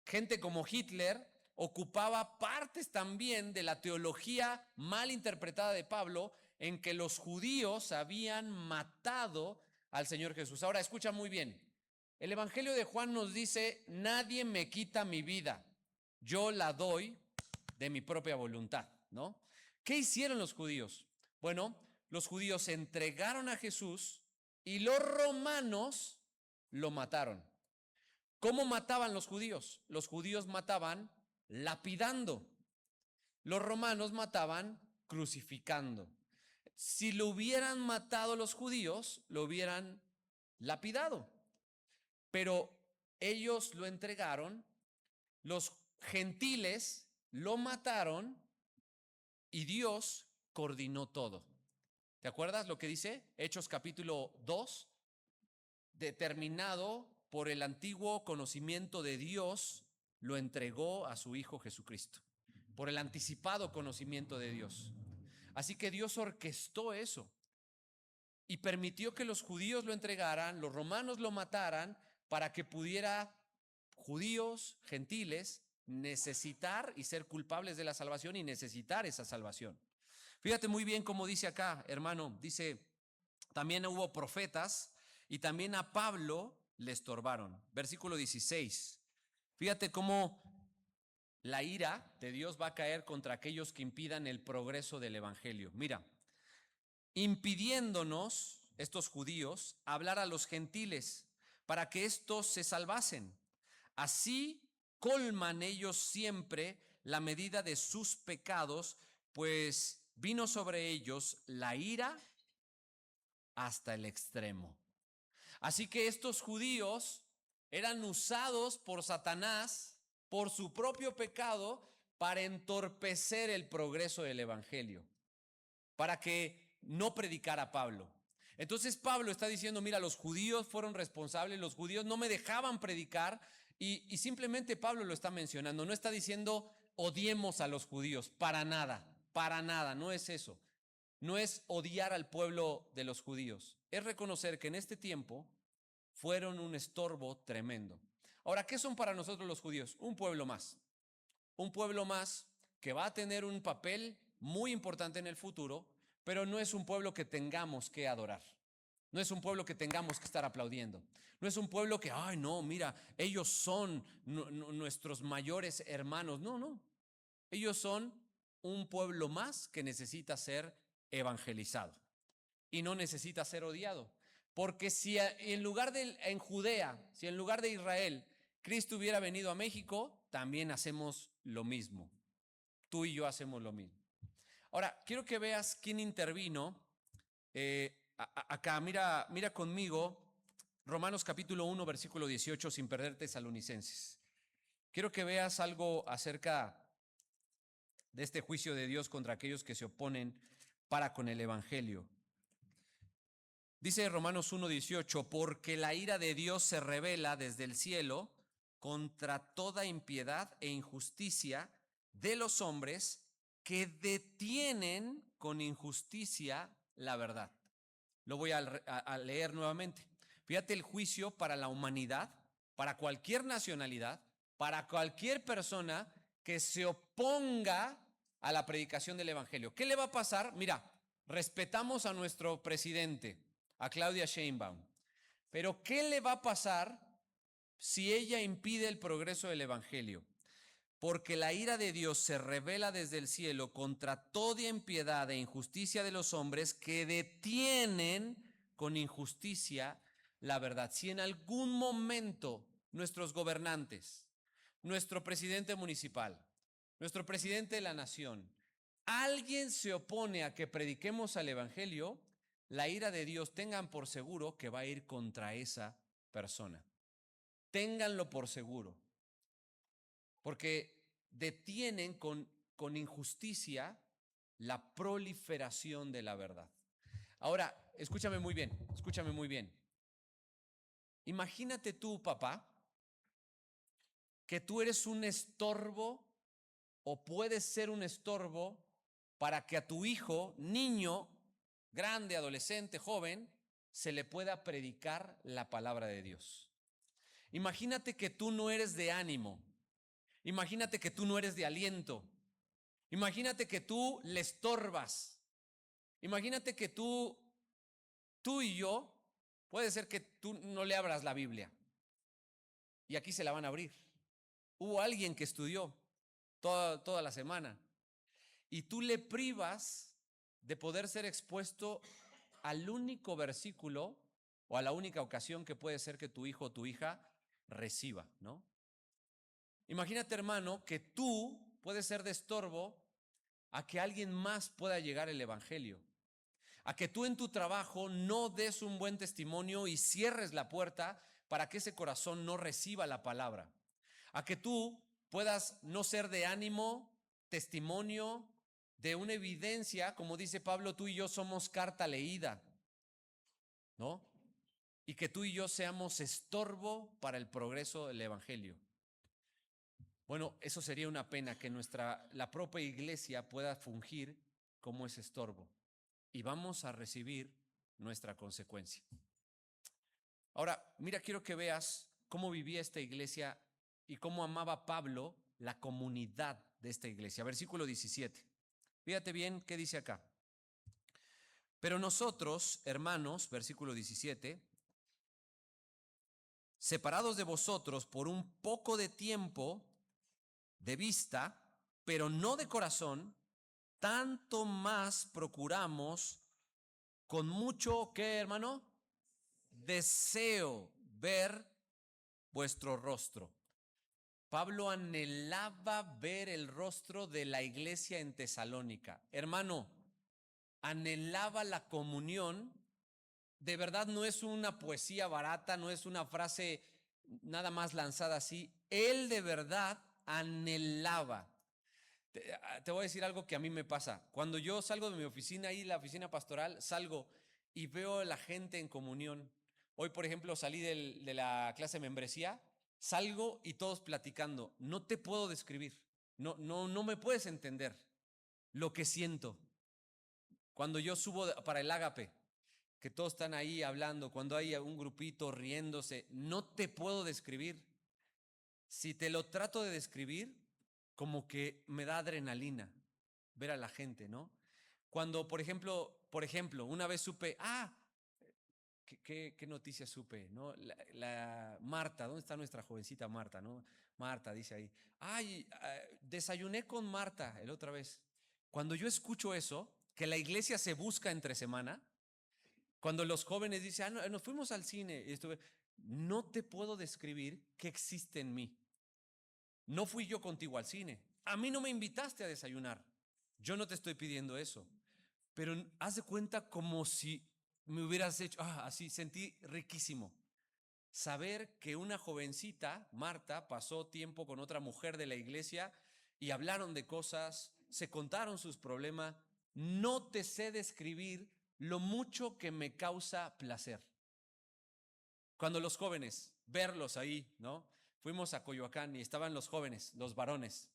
Gente como Hitler ocupaba partes también de la teología mal interpretada de Pablo, en que los judíos habían matado al Señor Jesús. Ahora, escucha muy bien. El Evangelio de Juan nos dice, nadie me quita mi vida, yo la doy de mi propia voluntad, ¿no? ¿Qué hicieron los judíos? Bueno, los judíos entregaron a Jesús y los romanos lo mataron. ¿Cómo mataban los judíos? Los judíos mataban lapidando. Los romanos mataban crucificando. Si lo hubieran matado los judíos, lo hubieran lapidado. Pero ellos lo entregaron, los gentiles lo mataron y Dios coordinó todo. ¿Te acuerdas lo que dice Hechos capítulo 2? Determinado por el antiguo conocimiento de Dios, lo entregó a su Hijo Jesucristo. Por el anticipado conocimiento de Dios. Así que Dios orquestó eso y permitió que los judíos lo entregaran, los romanos lo mataran, para que pudiera judíos, gentiles, necesitar y ser culpables de la salvación y necesitar esa salvación. Fíjate muy bien cómo dice acá, hermano, dice, también hubo profetas y también a Pablo le estorbaron. Versículo 16. Fíjate cómo la ira de Dios va a caer contra aquellos que impidan el progreso del evangelio. Mira, impidiéndonos, estos judíos, hablar a los gentiles para que estos se salvasen. Así colman ellos siempre la medida de sus pecados, pues vino sobre ellos la ira hasta el extremo. Así que estos judíos eran usados por Satanás, por su propio pecado, para entorpecer el progreso del evangelio, para que no predicara Pablo. Entonces Pablo está diciendo, mira, los judíos fueron responsables, los judíos no me dejaban predicar, y simplemente Pablo lo está mencionando, no está diciendo odiemos a los judíos, para nada, no es eso. No es odiar al pueblo de los judíos, es reconocer que en este tiempo fueron un estorbo tremendo. Ahora, ¿qué son para nosotros los judíos? Un pueblo más que va a tener un papel muy importante en el futuro, pero no es un pueblo que tengamos que adorar. No es un pueblo que tengamos que estar aplaudiendo. No es un pueblo que, ay no, mira, ellos son nuestros mayores hermanos. No. Ellos son un pueblo más que necesita ser evangelizado y no necesita ser odiado. Porque si en lugar de en Judea, si en lugar de Israel, Cristo hubiera venido a México, también hacemos lo mismo. Tú y yo hacemos lo mismo. Ahora, quiero que veas quién intervino. Acá, mira conmigo Romanos capítulo 1, versículo 18, sin perder Tesalonicenses. Quiero que veas algo acerca de este juicio de Dios contra aquellos que se oponen para con el evangelio. Dice Romanos 1:18, porque la ira de Dios se revela desde el cielo contra toda impiedad e injusticia de los hombres que detienen con injusticia la verdad. Lo voy a leer nuevamente. Fíjate el juicio para la humanidad, para cualquier nacionalidad, para cualquier persona que se oponga a la predicación del evangelio. ¿Qué le va a pasar? Mira, respetamos a nuestro presidente, a Claudia Sheinbaum, pero ¿qué le va a pasar si ella impide el progreso del evangelio? Porque la ira de Dios se revela desde el cielo contra toda impiedad e injusticia de los hombres que detienen con injusticia la verdad. Si en algún momento nuestros gobernantes, nuestro presidente municipal, nuestro presidente de la nación, alguien se opone a que prediquemos al evangelio, la ira de Dios, tengan por seguro que va a ir contra esa persona. Ténganlo por seguro. Porque detienen con injusticia la proliferación de la verdad. Ahora, escúchame muy bien. Imagínate tú, papá, que tú eres un estorbo o puedes ser un estorbo para que a tu hijo, niño, grande, adolescente, joven, se le pueda predicar la palabra de Dios. Imagínate que tú no eres de ánimo. Imagínate que tú no eres de aliento. Imagínate que tú le estorbas. Imagínate que tú y yo, puede ser que tú no le abras la Biblia. Y aquí se la van a abrir. Hubo alguien que estudió toda la semana. Y tú le privas de poder ser expuesto al único versículo o a la única ocasión que puede ser que tu hijo o tu hija reciba, ¿no? Imagínate, hermano, que tú puedes ser de estorbo a que alguien más pueda llegar el evangelio. A que tú en tu trabajo no des un buen testimonio y cierres la puerta para que ese corazón no reciba la palabra. A que tú puedas no ser de ánimo, testimonio, de una evidencia, como dice Pablo, tú y yo somos carta leída, ¿no? Y que tú y yo seamos estorbo para el progreso del evangelio. Bueno, eso sería una pena, que la propia iglesia pueda fungir como ese estorbo. Y vamos a recibir nuestra consecuencia. Ahora, mira, quiero que veas cómo vivía esta iglesia y cómo amaba Pablo la comunidad de esta iglesia. Versículo 17. Fíjate bien qué dice acá. Pero nosotros, hermanos, versículo 17, separados de vosotros por un poco de tiempo de vista, pero no de corazón, tanto más procuramos con mucho, ¿qué, hermano? Deseo ver vuestro rostro. Pablo anhelaba ver el rostro de la iglesia en Tesalónica. Hermano, anhelaba la comunión. De verdad no es una poesía barata, no es una frase nada más lanzada así. Él de verdad anhelaba. Te voy a decir algo que a mí me pasa. Cuando yo salgo de mi oficina, ahí la oficina pastoral, salgo y veo a la gente en comunión. Hoy, por ejemplo, salí de la clase de membresía, salgo y todos platicando. No te puedo describir, no me puedes entender lo que siento. Cuando yo subo para el ágape, que todos están ahí hablando, cuando hay un grupito riéndose, no te puedo describir. Si te lo trato de describir, como que me da adrenalina ver a la gente, ¿no? Cuando, por ejemplo, una vez supe, ¿qué noticia supe? ¿No? La Marta, ¿dónde está nuestra jovencita Marta? ¿No? Marta dice ahí, desayuné con Marta la otra vez. Cuando yo escucho eso, que la iglesia se busca entre semana, cuando los jóvenes dicen, nos fuimos al cine, no te puedo describir qué existe en mí. No fui yo contigo al cine. A mí no me invitaste a desayunar. Yo no te estoy pidiendo eso. Pero haz de cuenta como si me hubieras hecho, así sentí riquísimo. Saber que una jovencita, Marta, pasó tiempo con otra mujer de la iglesia y hablaron de cosas, se contaron sus problemas. No te sé describir lo mucho que me causa placer. Cuando los jóvenes, verlos ahí, ¿no? Fuimos a Coyoacán y estaban los jóvenes, los varones,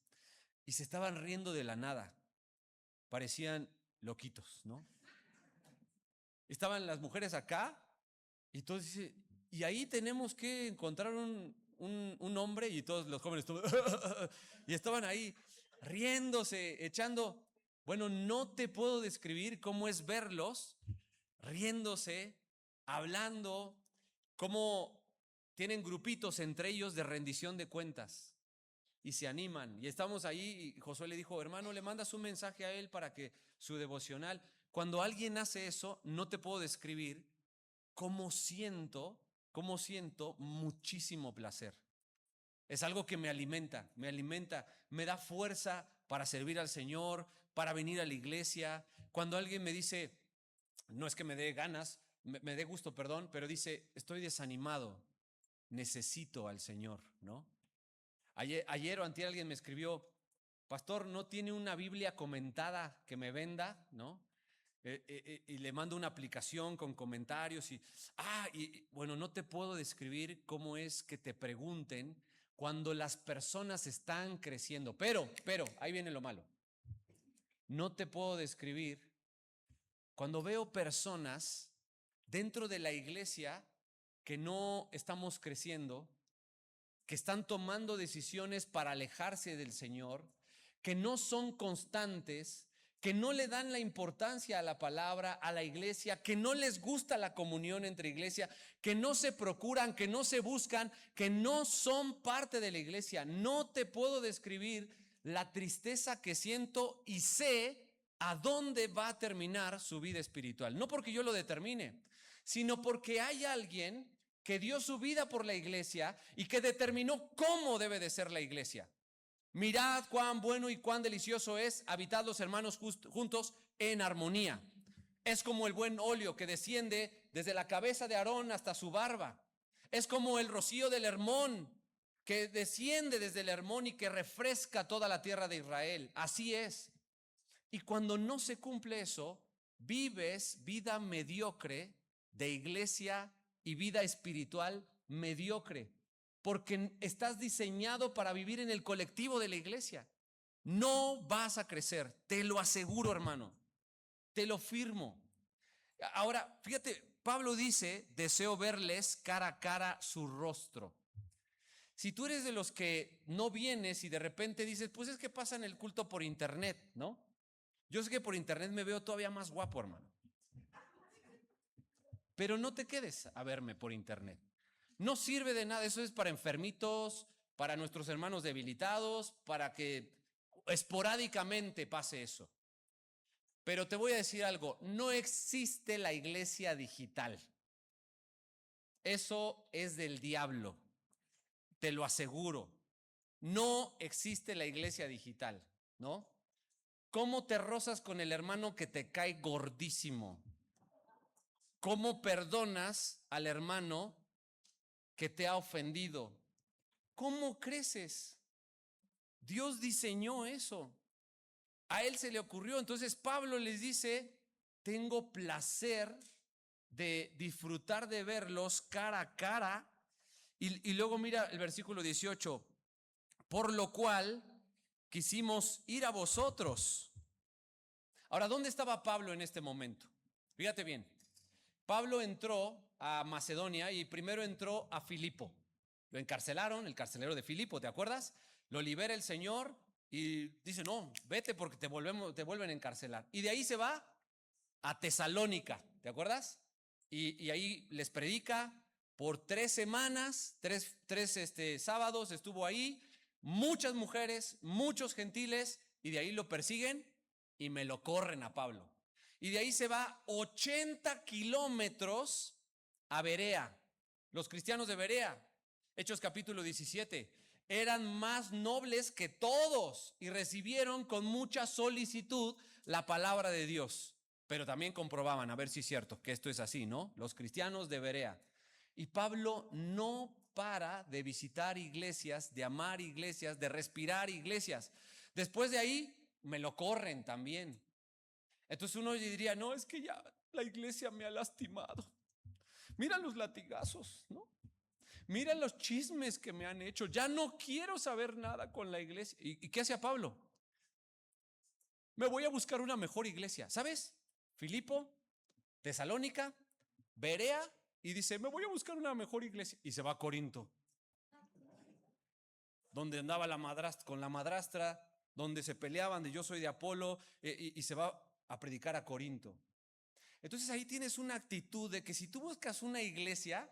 y se estaban riendo de la nada. Parecían loquitos, ¿no? Estaban las mujeres acá, y todos dicen, y ahí tenemos que encontrar un hombre, y todos los jóvenes, y estaban ahí riéndose, echando. Bueno, no te puedo describir cómo es verlos riéndose, hablando, cómo tienen grupitos entre ellos de rendición de cuentas y se animan. Y estamos ahí y Josué le dijo, hermano, le mandas un mensaje a él para que su devocional. Cuando alguien hace eso, no te puedo describir cómo siento muchísimo placer. Es algo que me alimenta, me da fuerza para servir al Señor, para venir a la iglesia. Cuando alguien me dice, no es que me dé ganas, me dé gusto, perdón, pero dice, estoy desanimado, necesito al Señor, ¿no? Ayer o antier alguien me escribió, pastor, ¿no tiene una Biblia comentada que me venda, ¿no? Y le mando una aplicación con comentarios y bueno, no te puedo describir cómo es que te pregunten cuando las personas están creciendo. Pero, ahí viene lo malo. No te puedo describir cuando veo personas dentro de la iglesia que no estamos creciendo, que están tomando decisiones para alejarse del Señor, que no son constantes, que no le dan la importancia a la palabra, a la iglesia, que no les gusta la comunión entre iglesia, que no se procuran, que no se buscan, que no son parte de la iglesia. No te puedo describir la tristeza que siento y sé a dónde va a terminar su vida espiritual. No porque yo lo determine, sino porque hay alguien que dio su vida por la iglesia y que determinó cómo debe de ser la iglesia. Mirad cuán bueno y cuán delicioso es habitar los hermanos juntos en armonía. Es como el buen óleo que desciende desde la cabeza de Aarón hasta su barba. Es como el rocío del Hermón que desciende desde el Hermón y que refresca toda la tierra de Israel. Así es. Y cuando no se cumple eso, vives vida mediocre de iglesia y vida espiritual mediocre, porque estás diseñado para vivir en el colectivo de la iglesia. No vas a crecer, te lo aseguro, hermano, te lo firmo. Ahora, fíjate, Pablo dice, deseo verles cara a cara su rostro. Si tú eres de los que no vienes y de repente dices, pues es que pasa en el culto por internet, ¿no? Yo sé que por internet me veo todavía más guapo, hermano. Pero no te quedes a verme por internet. No sirve de nada, eso es para enfermitos, para nuestros hermanos debilitados, para que esporádicamente pase eso. Pero te voy a decir algo, no existe la iglesia digital. Eso es del diablo, te lo aseguro. No existe la iglesia digital, ¿no? ¿Cómo te rozas con el hermano que te cae gordísimo? ¿Cómo perdonas al hermano que te ha ofendido? ¿Cómo creces? Dios diseñó eso. A él se le ocurrió. Entonces Pablo les dice, tengo placer de disfrutar de verlos cara a cara. Y luego mira el versículo 18. Por lo cual quisimos ir a vosotros. Ahora, ¿dónde estaba Pablo en este momento? Fíjate bien. Pablo entró a Macedonia y primero entró a Filipo. Lo encarcelaron, el carcelero de Filipo, ¿te acuerdas? Lo libera el Señor y dice, no, vete porque te vuelven a encarcelar. Y de ahí se va a Tesalónica, ¿te acuerdas? Y ahí les predica por 3 semanas, tres sábados estuvo ahí, muchas mujeres, muchos gentiles, y de ahí lo persiguen y me lo corren a Pablo. Y de ahí se va 80 kilómetros a Berea. Los cristianos de Berea, Hechos capítulo 17, eran más nobles que todos y recibieron con mucha solicitud la palabra de Dios. Pero también comprobaban, a ver si es cierto, que esto es así, ¿no? Los cristianos de Berea. Y Pablo no para de visitar iglesias, de amar iglesias, de respirar iglesias. Después de ahí me lo corren también. Entonces uno diría, no, es que ya la iglesia me ha lastimado. Mira los latigazos, ¿no? Mira los chismes que me han hecho. Ya no quiero saber nada con la iglesia. ¿Y qué hacía Pablo? Me voy a buscar una mejor iglesia. ¿Sabes? Filipo, Tesalónica, Berea, y dice, me voy a buscar una mejor iglesia. Y se va a Corinto, donde andaba con la madrastra, donde se peleaban de yo soy de Apolo, y se va a predicar a Corinto. Entonces ahí tienes una actitud de que si tú buscas una iglesia,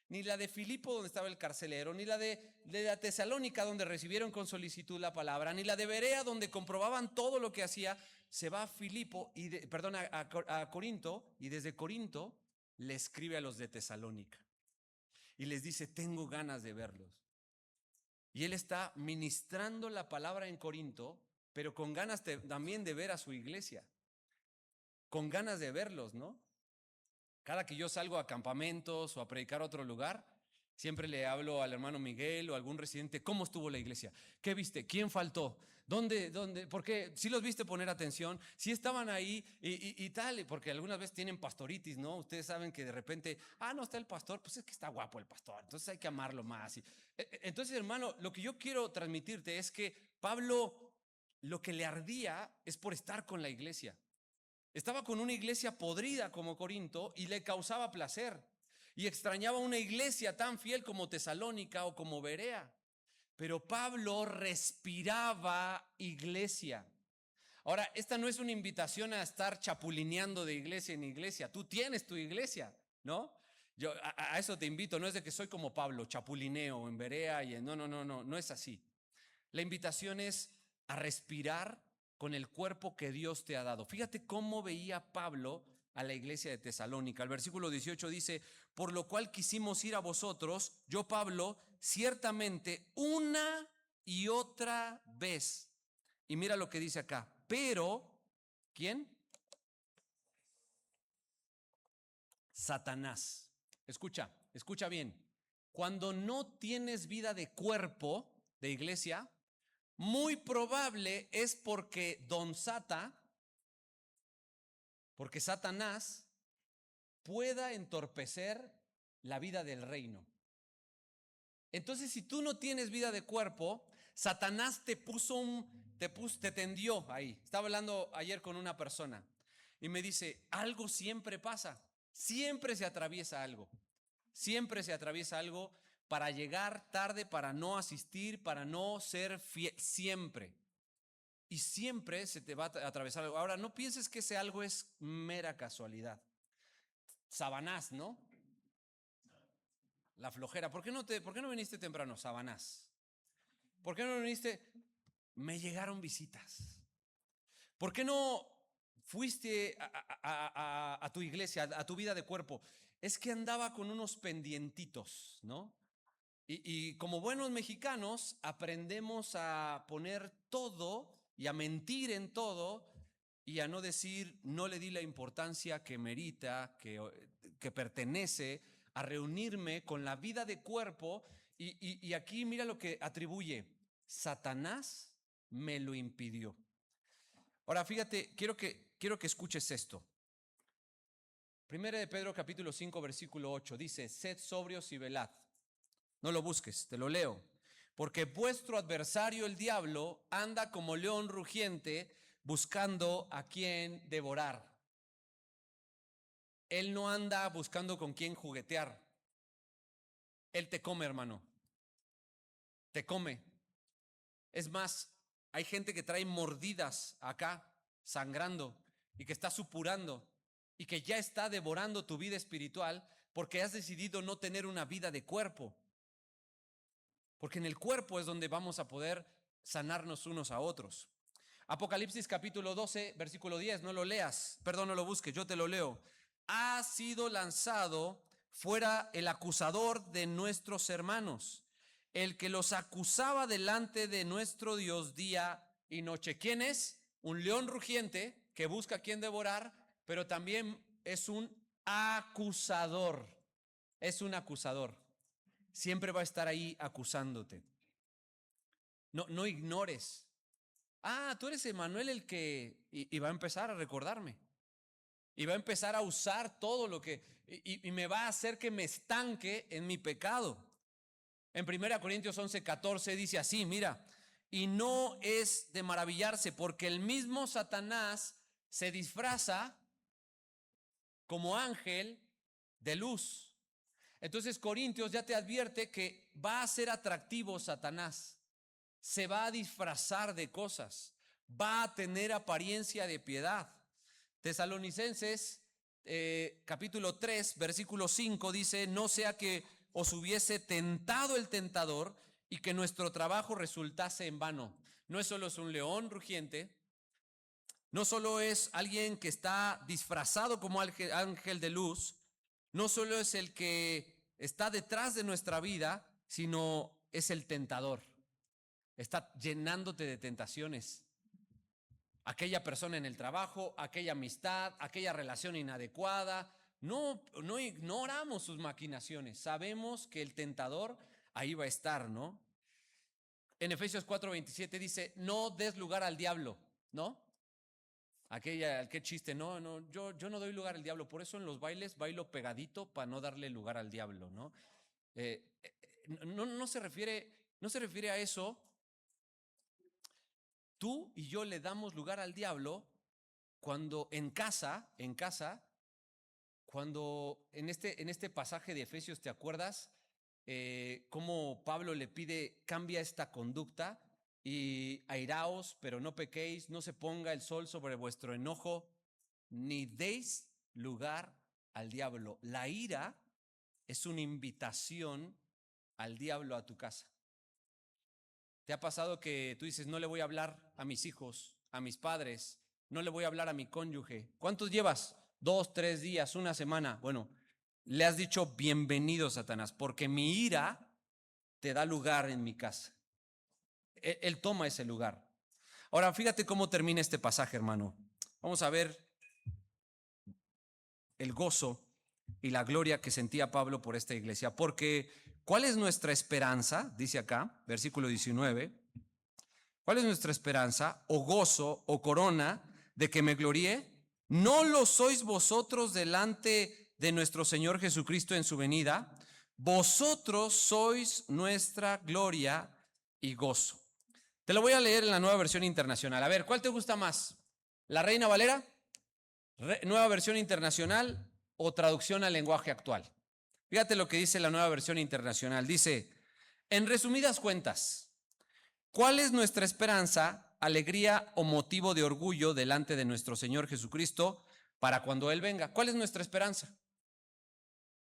ni la de Filipo donde estaba el carcelero, ni la de la Tesalónica donde recibieron con solicitud la palabra, ni la de Berea donde comprobaban todo lo que hacía, se va a Filipo a Corinto, y desde Corinto le escribe a los de Tesalónica y les dice, tengo ganas de verlos. Y él está ministrando la palabra en Corinto, pero con ganas también de ver a su iglesia, con ganas de verlos, ¿no? Cada que yo salgo a campamentos o a predicar a otro lugar, Siempre le hablo al hermano Miguel o a algún residente, ¿cómo estuvo la iglesia? ¿Qué viste? ¿Quién faltó? ¿Dónde? ¿Por qué? ¿Sí los viste poner atención? ¿Sí estaban ahí y tal? Porque algunas veces tienen pastoritis, ¿no? Ustedes saben que de repente, no está el pastor, pues es que está guapo el pastor, entonces hay que amarlo más. Entonces, hermano, lo que yo quiero transmitirte es que Pablo, lo que le ardía es por estar con la iglesia. Estaba con una iglesia podrida como Corinto y le causaba placer. Y extrañaba una iglesia tan fiel como Tesalónica o como Berea. Pero Pablo respiraba iglesia. Ahora, esta no es una invitación a estar chapulineando de iglesia en iglesia. Tú tienes tu iglesia, ¿no? Yo a eso te invito. No es de que soy como Pablo, chapulineo en Berea y no es así. La invitación es a respirar con el cuerpo que Dios te ha dado. Fíjate cómo veía Pablo a la iglesia de Tesalónica. El versículo 18 dice: por lo cual quisimos ir a vosotros, yo Pablo, ciertamente una y otra vez. Y mira lo que dice acá. Pero, ¿quién? Satanás. Escucha bien. Cuando no tienes vida de cuerpo, de iglesia, muy probable es porque porque Satanás pueda entorpecer la vida del reino. Entonces, si tú no tienes vida de cuerpo, Satanás te tendió ahí. Estaba hablando ayer con una persona y me dice, algo siempre pasa, siempre se atraviesa algo para llegar tarde, para no asistir, para no ser fiel, siempre. Y siempre se te va a atravesar algo. Ahora, no pienses que ese algo es mera casualidad. Sabanás, ¿no? La flojera. ¿Por qué no viniste temprano? Sabanás. ¿Por qué no viniste? Me llegaron visitas. ¿Por qué no fuiste a tu iglesia, a tu vida de cuerpo? Es que andaba con unos pendientitos, ¿no? Y como buenos mexicanos aprendemos a poner todo y a mentir en todo y a no decir, no le di la importancia que merita, que pertenece a reunirme con la vida de cuerpo. Y aquí mira lo que atribuye: Satanás me lo impidió. Ahora fíjate, quiero que escuches esto. Primera de Pedro capítulo 5 versículo 8 dice: sed sobrios y velad. No lo busques, te lo leo. Porque vuestro adversario el diablo anda como león rugiente buscando a quien devorar. Él no anda buscando con quién juguetear. Él te come, hermano. Te come. Es más, hay gente que trae mordidas acá, sangrando, y que está supurando, y que ya está devorando tu vida espiritual porque has decidido no tener una vida de cuerpo. Porque en el cuerpo es donde vamos a poder sanarnos unos a otros. Apocalipsis capítulo 12, versículo 10, no lo leas, perdón, no lo busques, yo te lo leo. Ha sido lanzado fuera el acusador de nuestros hermanos, el que los acusaba delante de nuestro Dios día y noche. ¿Quién es? Un león rugiente que busca a quien devorar, pero también es un acusador. Es un acusador. Siempre va a estar ahí acusándote. No ignores. Tú eres Emanuel el que... Y va a empezar a recordarme. Y va a empezar a usar todo lo que... Y me va a hacer que me estanque en mi pecado. En 1 Corintios 11:14 dice así, mira. Y no es de maravillarse porque el mismo Satanás se disfraza como ángel de luz. Entonces Corintios ya te advierte que va a ser atractivo Satanás, se va a disfrazar de cosas, va a tener apariencia de piedad. Tesalonicenses capítulo 3 versículo 5 dice: no sea que os hubiese tentado el tentador y que nuestro trabajo resultase en vano. No solo es un león rugiente, no solo es alguien que está disfrazado como ángel de luz, no solo es el que está detrás de nuestra vida, sino es el tentador. Está llenándote de tentaciones. Aquella persona en el trabajo, aquella amistad, aquella relación inadecuada, no ignoramos sus maquinaciones. Sabemos que el tentador ahí va a estar, ¿no? En Efesios 4:27 dice, no des lugar al diablo, ¿no? Aquel chiste, yo no doy lugar al diablo, por eso en los bailes bailo pegadito para no darle lugar al diablo, ¿no? No se refiere a eso. Tú y yo le damos lugar al diablo cuando en casa, cuando en este pasaje de Efesios, ¿te acuerdas? Cómo Pablo le pide, cambia esta conducta y airaos, pero no pequéis, no se ponga el sol sobre vuestro enojo, ni deis lugar al diablo. La ira es una invitación al diablo a tu casa. ¿Te ha pasado que tú dices, no le voy a hablar a mis hijos, a mis padres, no le voy a hablar a mi cónyuge? ¿Cuántos llevas? 2, 3 días, una semana. Bueno, le has dicho bienvenido, Satanás, porque mi ira te da lugar en mi casa. Él toma ese lugar. Ahora, fíjate cómo termina este pasaje, hermano. Vamos a ver el gozo y la gloria que sentía Pablo por esta iglesia. Porque, ¿cuál es nuestra esperanza? Dice acá, versículo 19. ¿Cuál es nuestra esperanza, o gozo, o corona, de que me gloríe? ¿No lo sois vosotros delante de nuestro Señor Jesucristo en su venida? Vosotros sois nuestra gloria y gozo. Te lo voy a leer en la Nueva Versión Internacional. A ver, ¿cuál te gusta más? ¿La Reina Valera? ¿Nueva Versión Internacional o traducción al lenguaje actual? Fíjate lo que dice la Nueva Versión Internacional. Dice, en resumidas cuentas, ¿cuál es nuestra esperanza, alegría o motivo de orgullo delante de nuestro Señor Jesucristo para cuando Él venga? ¿Cuál es nuestra esperanza?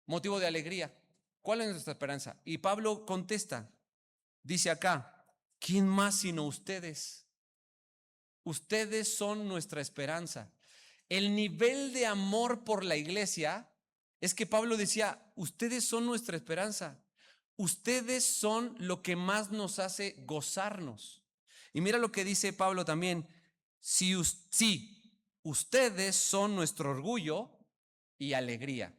Motivo de alegría. ¿Cuál es nuestra esperanza? Y Pablo contesta, dice acá, ¿quién más sino ustedes? Ustedes son nuestra esperanza. El nivel de amor por la iglesia es que Pablo decía, ustedes son nuestra esperanza. Ustedes son lo que más nos hace gozarnos. Y mira lo que dice Pablo también, sí, ustedes son nuestro orgullo y alegría.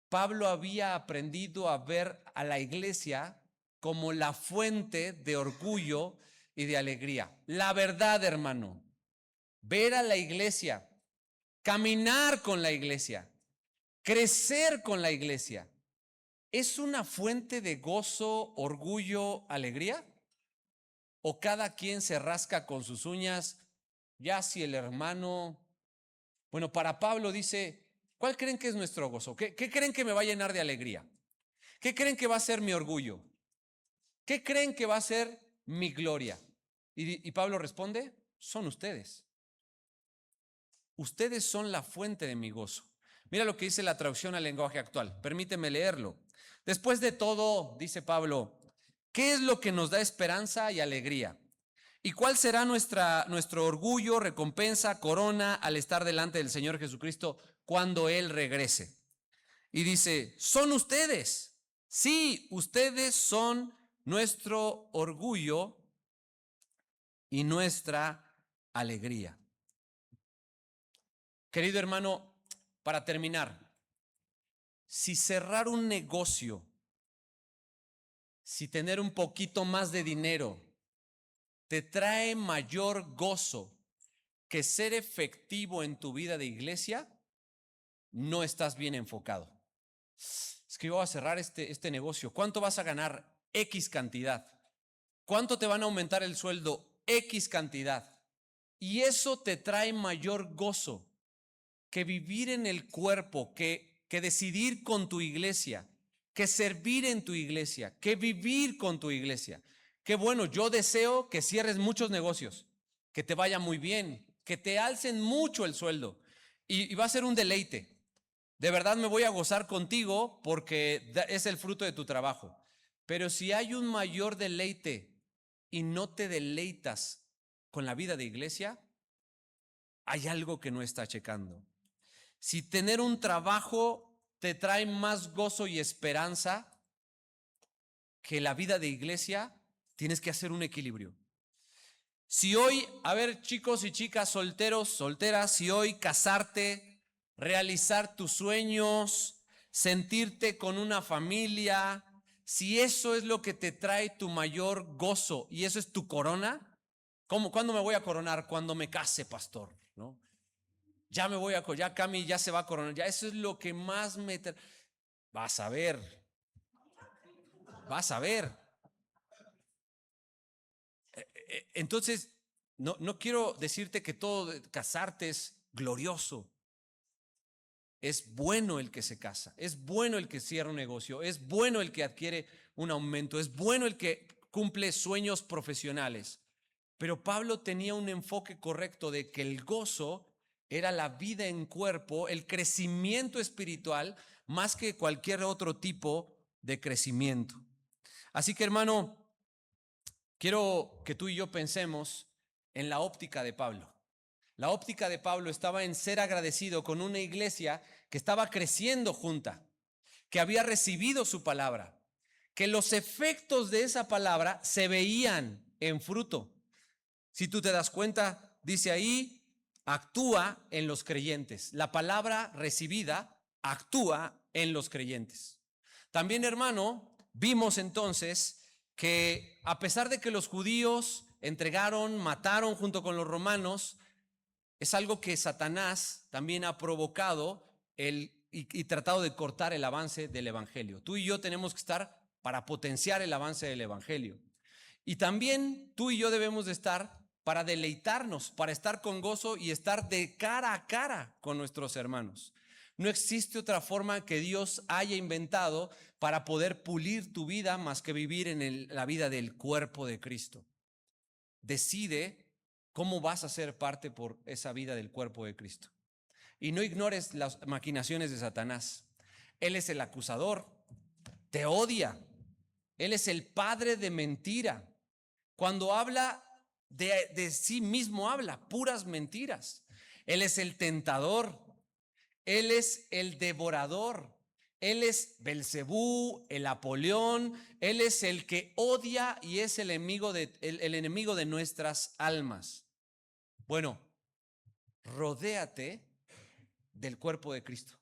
Pablo había aprendido a ver a la iglesia como la fuente de orgullo y de alegría. La verdad, hermano, ver a la iglesia, caminar con la iglesia, crecer con la iglesia, ¿es una fuente de gozo, orgullo, alegría? ¿O cada quien se rasca con sus uñas? Ya si el hermano... Bueno, para Pablo dice, ¿cuál creen que es nuestro gozo? ¿Qué creen que me va a llenar de alegría? ¿Qué creen que va a ser mi orgullo? ¿Qué creen que va a ser mi gloria? Y Pablo responde, son ustedes. Ustedes son la fuente de mi gozo. Mira lo que dice la traducción al lenguaje actual. Permíteme leerlo. Después de todo, dice Pablo, ¿qué es lo que nos da esperanza y alegría? ¿Y cuál será nuestro orgullo, recompensa, corona al estar delante del Señor Jesucristo cuando Él regrese? Y dice, son ustedes. Sí, ustedes son nuestro orgullo y nuestra alegría. Querido hermano, para terminar, si cerrar un negocio, si tener un poquito más de dinero, te trae mayor gozo que ser efectivo en tu vida de iglesia, no estás bien enfocado. Es que yo voy a cerrar este negocio. ¿Cuánto vas a ganar? X cantidad. ¿Cuánto te van a aumentar el sueldo? X cantidad. Y eso te trae mayor gozo que vivir en el cuerpo, que decidir con tu iglesia, que servir en tu iglesia, que vivir con tu iglesia. Qué bueno, yo deseo que cierres muchos negocios, que te vaya muy bien, que te alcen mucho el sueldo y va a ser un deleite. De verdad me voy a gozar contigo porque es el fruto de tu trabajo. Pero si hay un mayor deleite y no te deleitas con la vida de iglesia, hay algo que no está checando. Si tener un trabajo te trae más gozo y esperanza que la vida de iglesia, tienes que hacer un equilibrio. Si hoy, a ver, chicos y chicas solteros, solteras, si hoy casarte realizar tus sueños, sentirte con una familia, si eso es lo que te trae tu mayor gozo y eso es tu corona, ¿cuándo me voy a coronar? Cuando me case, pastor, ¿no? Ya me voy a, ya Cami ya se va a coronar, ya eso es lo que más me... Vas a ver, vas a ver. Entonces, no quiero decirte que todo casarte es glorioso. Es bueno el que se casa, es bueno el que cierra un negocio, es bueno el que adquiere un aumento, es bueno el que cumple sueños profesionales. Pero Pablo tenía un enfoque correcto de que el gozo era la vida en cuerpo, el crecimiento espiritual, más que cualquier otro tipo de crecimiento. Así que, hermano, quiero que tú y yo pensemos en la óptica de Pablo. La óptica de Pablo estaba en ser agradecido con una iglesia que estaba creciendo junta, que había recibido su palabra, que los efectos de esa palabra se veían en fruto. Si tú te das cuenta, dice ahí, actúa en los creyentes. La palabra recibida actúa en los creyentes. También, hermano, vimos entonces que a pesar de que los judíos entregaron, mataron junto con los romanos, es algo que Satanás también ha provocado y tratado de cortar el avance del evangelio. Tú y yo tenemos que estar para potenciar el avance del evangelio. Y también tú y yo debemos de estar para deleitarnos, para estar con gozo y estar de cara a cara con nuestros hermanos. No existe otra forma que Dios haya inventado para poder pulir tu vida más que vivir en la vida del cuerpo de Cristo. Decide cómo vas a ser parte por esa vida del cuerpo de Cristo. Y no ignores las maquinaciones de Satanás. Él es el acusador, te odia. Él es el padre de mentira. Cuando habla de sí mismo, habla puras mentiras. Él es el tentador. Él es el devorador. Él es Belcebú, el Apolión. Él es el que odia y es el enemigo de nuestras almas. Bueno, rodéate del cuerpo de Cristo.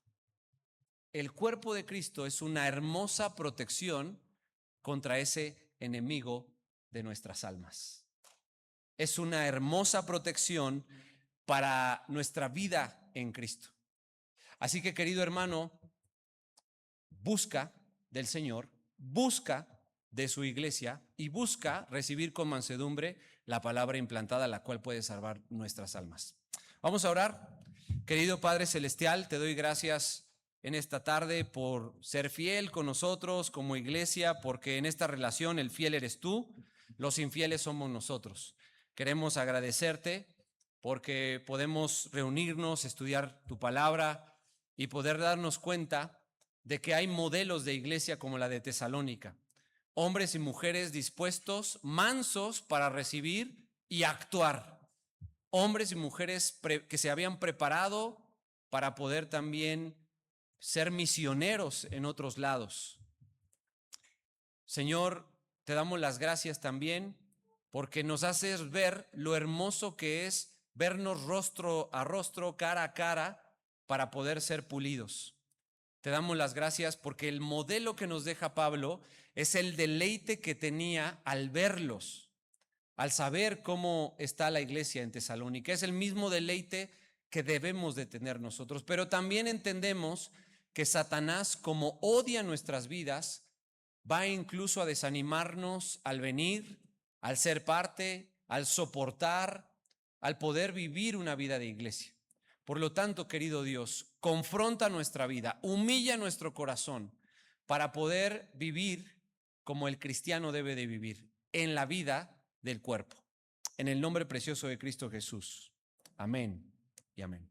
El cuerpo de Cristo es una hermosa protección contra ese enemigo de nuestras almas. Es una hermosa protección para nuestra vida en Cristo. Así que, querido hermano, busca del Señor, busca de su iglesia y busca recibir con mansedumbre la palabra implantada, la cual puede salvar nuestras almas. Vamos a orar. Querido Padre Celestial, te doy gracias en esta tarde por ser fiel con nosotros como iglesia, porque en esta relación el fiel eres tú, los infieles somos nosotros. Queremos agradecerte porque podemos reunirnos, estudiar tu palabra y poder darnos cuenta de que hay modelos de iglesia como la de Tesalónica, hombres y mujeres dispuestos, mansos para recibir y actuar, hombres y mujeres que se habían preparado para poder también ser misioneros en otros lados. Señor, te damos las gracias también porque nos haces ver lo hermoso que es vernos rostro a rostro, cara a cara, para poder ser pulidos. Te damos las gracias porque el modelo que nos deja Pablo es el deleite que tenía al verlos, al saber cómo está la iglesia en Tesalónica. Es el mismo deleite que debemos de tener nosotros, pero también entendemos que Satanás, como odia nuestras vidas, va incluso a desanimarnos al venir, al ser parte, al soportar, al poder vivir una vida de iglesia. Por lo tanto, querido Dios, confronta nuestra vida, humilla nuestro corazón para poder vivir como el cristiano debe de vivir, en la vida del cuerpo. En el nombre precioso de Cristo Jesús. Amén y amén.